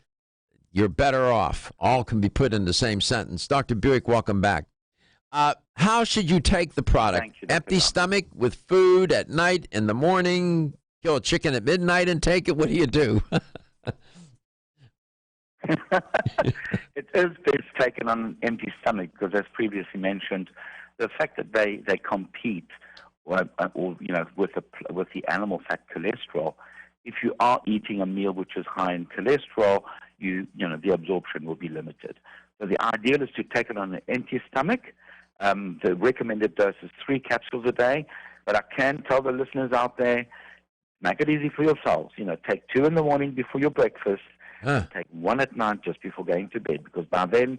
you're better off. All can be put in the same sentence. Dr. Buick, welcome back. How should you take the product? Thank you, Empty stomach with food at night, in the morning, kill a chicken at midnight and take it? What do you do? It is best taken on an empty stomach because, as previously mentioned, the fact that they compete with the animal fat cholesterol. If you are eating a meal which is high in cholesterol, the absorption will be limited. So the ideal is to take it on an empty stomach. The recommended dose is 3 capsules a day. But I can tell the listeners out there, make it easy for yourselves. Take 2 in the morning before your breakfast. Take 1 at night just before going to bed, because by then,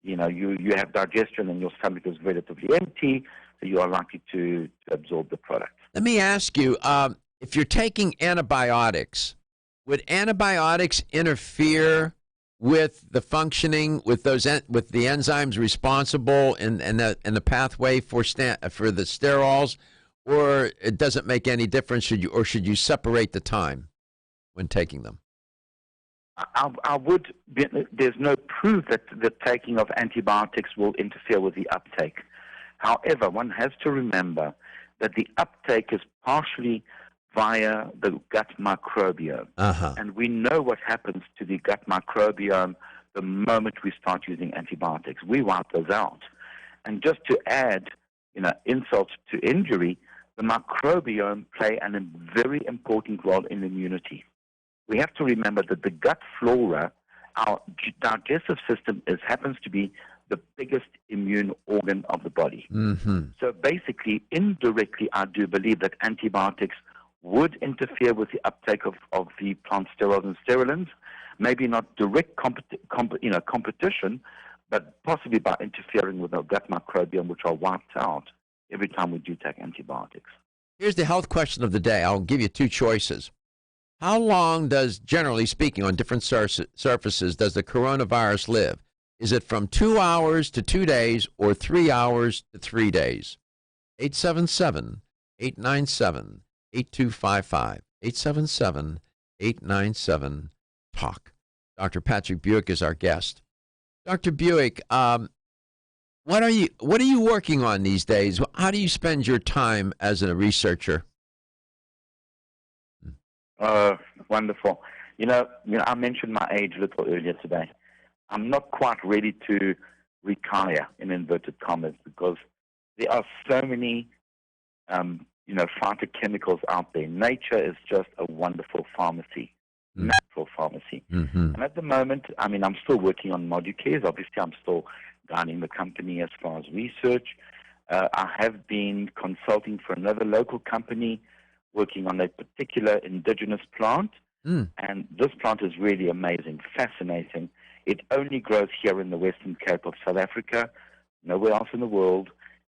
you have digestion and your stomach is relatively empty, so you are likely to absorb the product. Let me ask you, if you're taking antibiotics, would antibiotics interfere with the functioning with the enzymes responsible in the pathway for the sterols, or it doesn't make any difference? Should you separate the time when taking them? There's no proof that the taking of antibiotics will interfere with the uptake. However, one has to remember that the uptake is partially via the gut microbiome. And we know what happens to the gut microbiome the moment we start using antibiotics. We wipe those out. And just to add, insult to injury, the microbiome play a very important role in immunity. We have to remember that the gut flora, our digestive system, happens to be the biggest immune organ of the body. Mm-hmm. So basically, indirectly, I do believe that antibiotics would interfere with the uptake of the plant sterols and sterolins, maybe not direct competition, but possibly by interfering with our gut microbiome, which are wiped out every time we do take antibiotics. Here's the health question of the day. I'll give you 2 choices. How long does, generally speaking, on different surfaces, does the coronavirus live? Is it from 2 hours to 2 days or 3 hours to 3 days? 877-897-8255. 877-897-TALK. Dr. Patrick Buick is our guest. Dr. Buick, what are you working on these days? How do you spend your time as a researcher? Wonderful. I mentioned my age a little earlier today. I'm not quite ready to retire, in inverted commas, because there are so many, phytochemicals out there. Nature is just a wonderful pharmacy, natural pharmacy. Mm-hmm. And at the moment, I'm still working on Moducares. Obviously, I'm still guiding the company as far as research. I have been consulting for another local company working on a particular indigenous plant. And this plant is really amazing, fascinating. It only grows here in the Western Cape of South Africa, nowhere else in the world.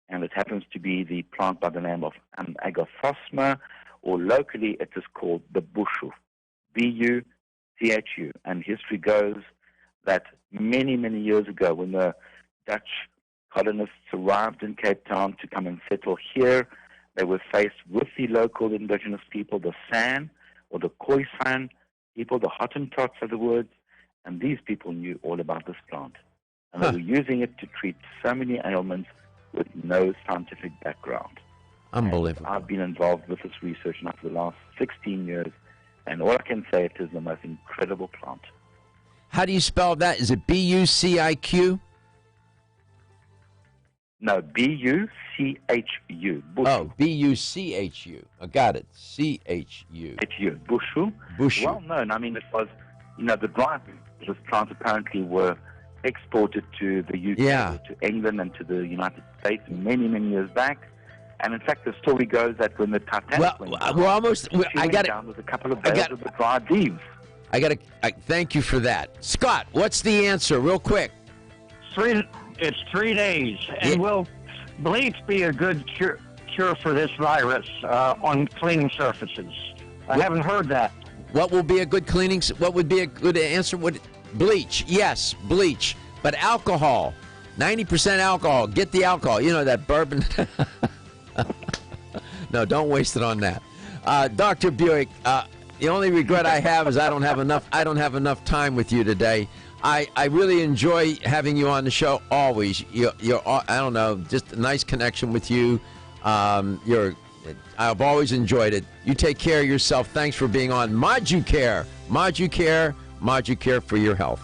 And it happens to be the plant by the name of Agathosma, or locally it is called the Bushu, B-U-C-H-U. And history goes that many, many years ago, when the Dutch colonists arrived in Cape Town to come and settle here, they were faced with the local indigenous people, the San, or the Khoisan people, the Hottentots are the words, and these people knew all about this plant. And they were using it to treat so many ailments with no scientific background. Unbelievable. And I've been involved with this research now for the last 16 years, and all I can say, it is the most incredible plant. How do you spell that? Is it B-U-C-I-Q? No, B-U-C-H-U. Bushu. Oh, B-U-C-H-U. I got it. C-H-U. H-U. Bushu. Bushu. Well known. It was, the drive, this plant apparently were exported to the UK, to England, and to the United States many, many years back. And in fact, the story goes that when the Titanic went down, we're almost. I got down with a couple of bales of the dried leaves. Thank you for that, Scott. What's the answer, real quick? It's 3 days, and will bleach be a good cure for this virus on cleaning surfaces? I haven't heard that. What will be a good cleaning? What would be a good answer? Bleach? Yes, bleach. But alcohol, 90% alcohol. Get the alcohol. That bourbon. No, don't waste it on that. Dr. Buick, the only regret I have is I don't have enough time with you today. I really enjoy having you on the show always. You're I don't know, just a nice connection with you. I've always enjoyed it. You take care of yourself. Thanks for being on Moducare. Moducare for your health.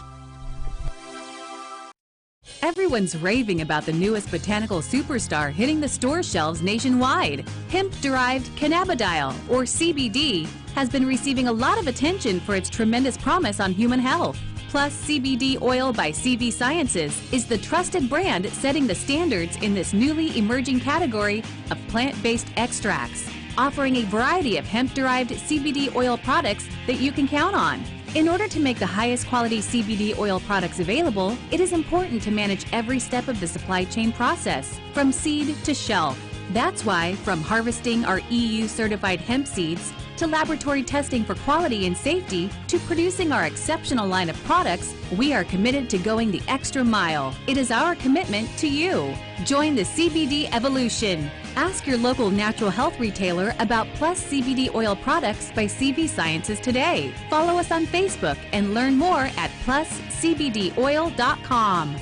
Everyone's raving about the newest botanical superstar hitting the store shelves nationwide. Hemp-derived cannabidiol, or CBD, has been receiving a lot of attention for its tremendous promise on human health. Plus, CBD Oil by CV Sciences is the trusted brand setting the standards in this newly emerging category of plant-based extracts, offering a variety of hemp-derived CBD oil products that you can count on. In order to make the highest quality CBD oil products available, it is important to manage every step of the supply chain process, from seed to shelf. That's why, from harvesting our EU-certified hemp seeds, to laboratory testing for quality and safety, to producing our exceptional line of products, we are committed to going the extra mile. It is our commitment to you. Join the CBD evolution. Ask your local natural health retailer about Plus CBD oil products by CV Sciences today. Follow us on Facebook and learn more at pluscbdoil.com.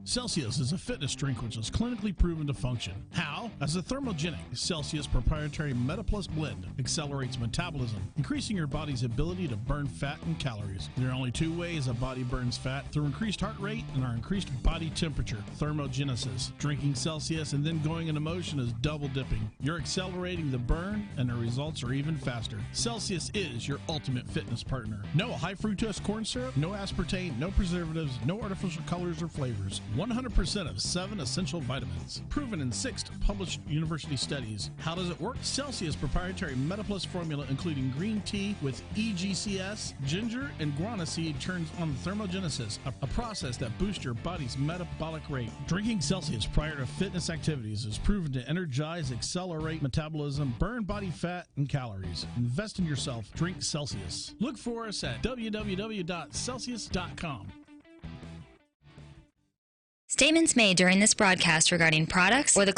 Celsius is a fitness drink which is clinically proven to function. How? As a thermogenic, Celsius proprietary MetaPlus blend accelerates metabolism, increasing your body's ability to burn fat and calories. There are only two ways a body burns fat: through increased heart rate and our increased body temperature, thermogenesis. Drinking Celsius and then going into motion is double dipping. You're accelerating the burn and the results are even faster. Celsius is your ultimate fitness partner. No high fructose corn syrup, no aspartame, no preservatives, no artificial colors or flavors. 100% of 7 essential vitamins. Proven in 6 published university studies. How does it work? Celsius proprietary MetaPlus formula, including green tea with EGCS, ginger, and guarana seed, turns on thermogenesis, a process that boosts your body's metabolic rate. Drinking Celsius prior to fitness activities is proven to energize, accelerate metabolism, burn body fat and calories. Invest in yourself. Drink Celsius. Look for us at www.celsius.com. Statements made during this broadcast regarding products or the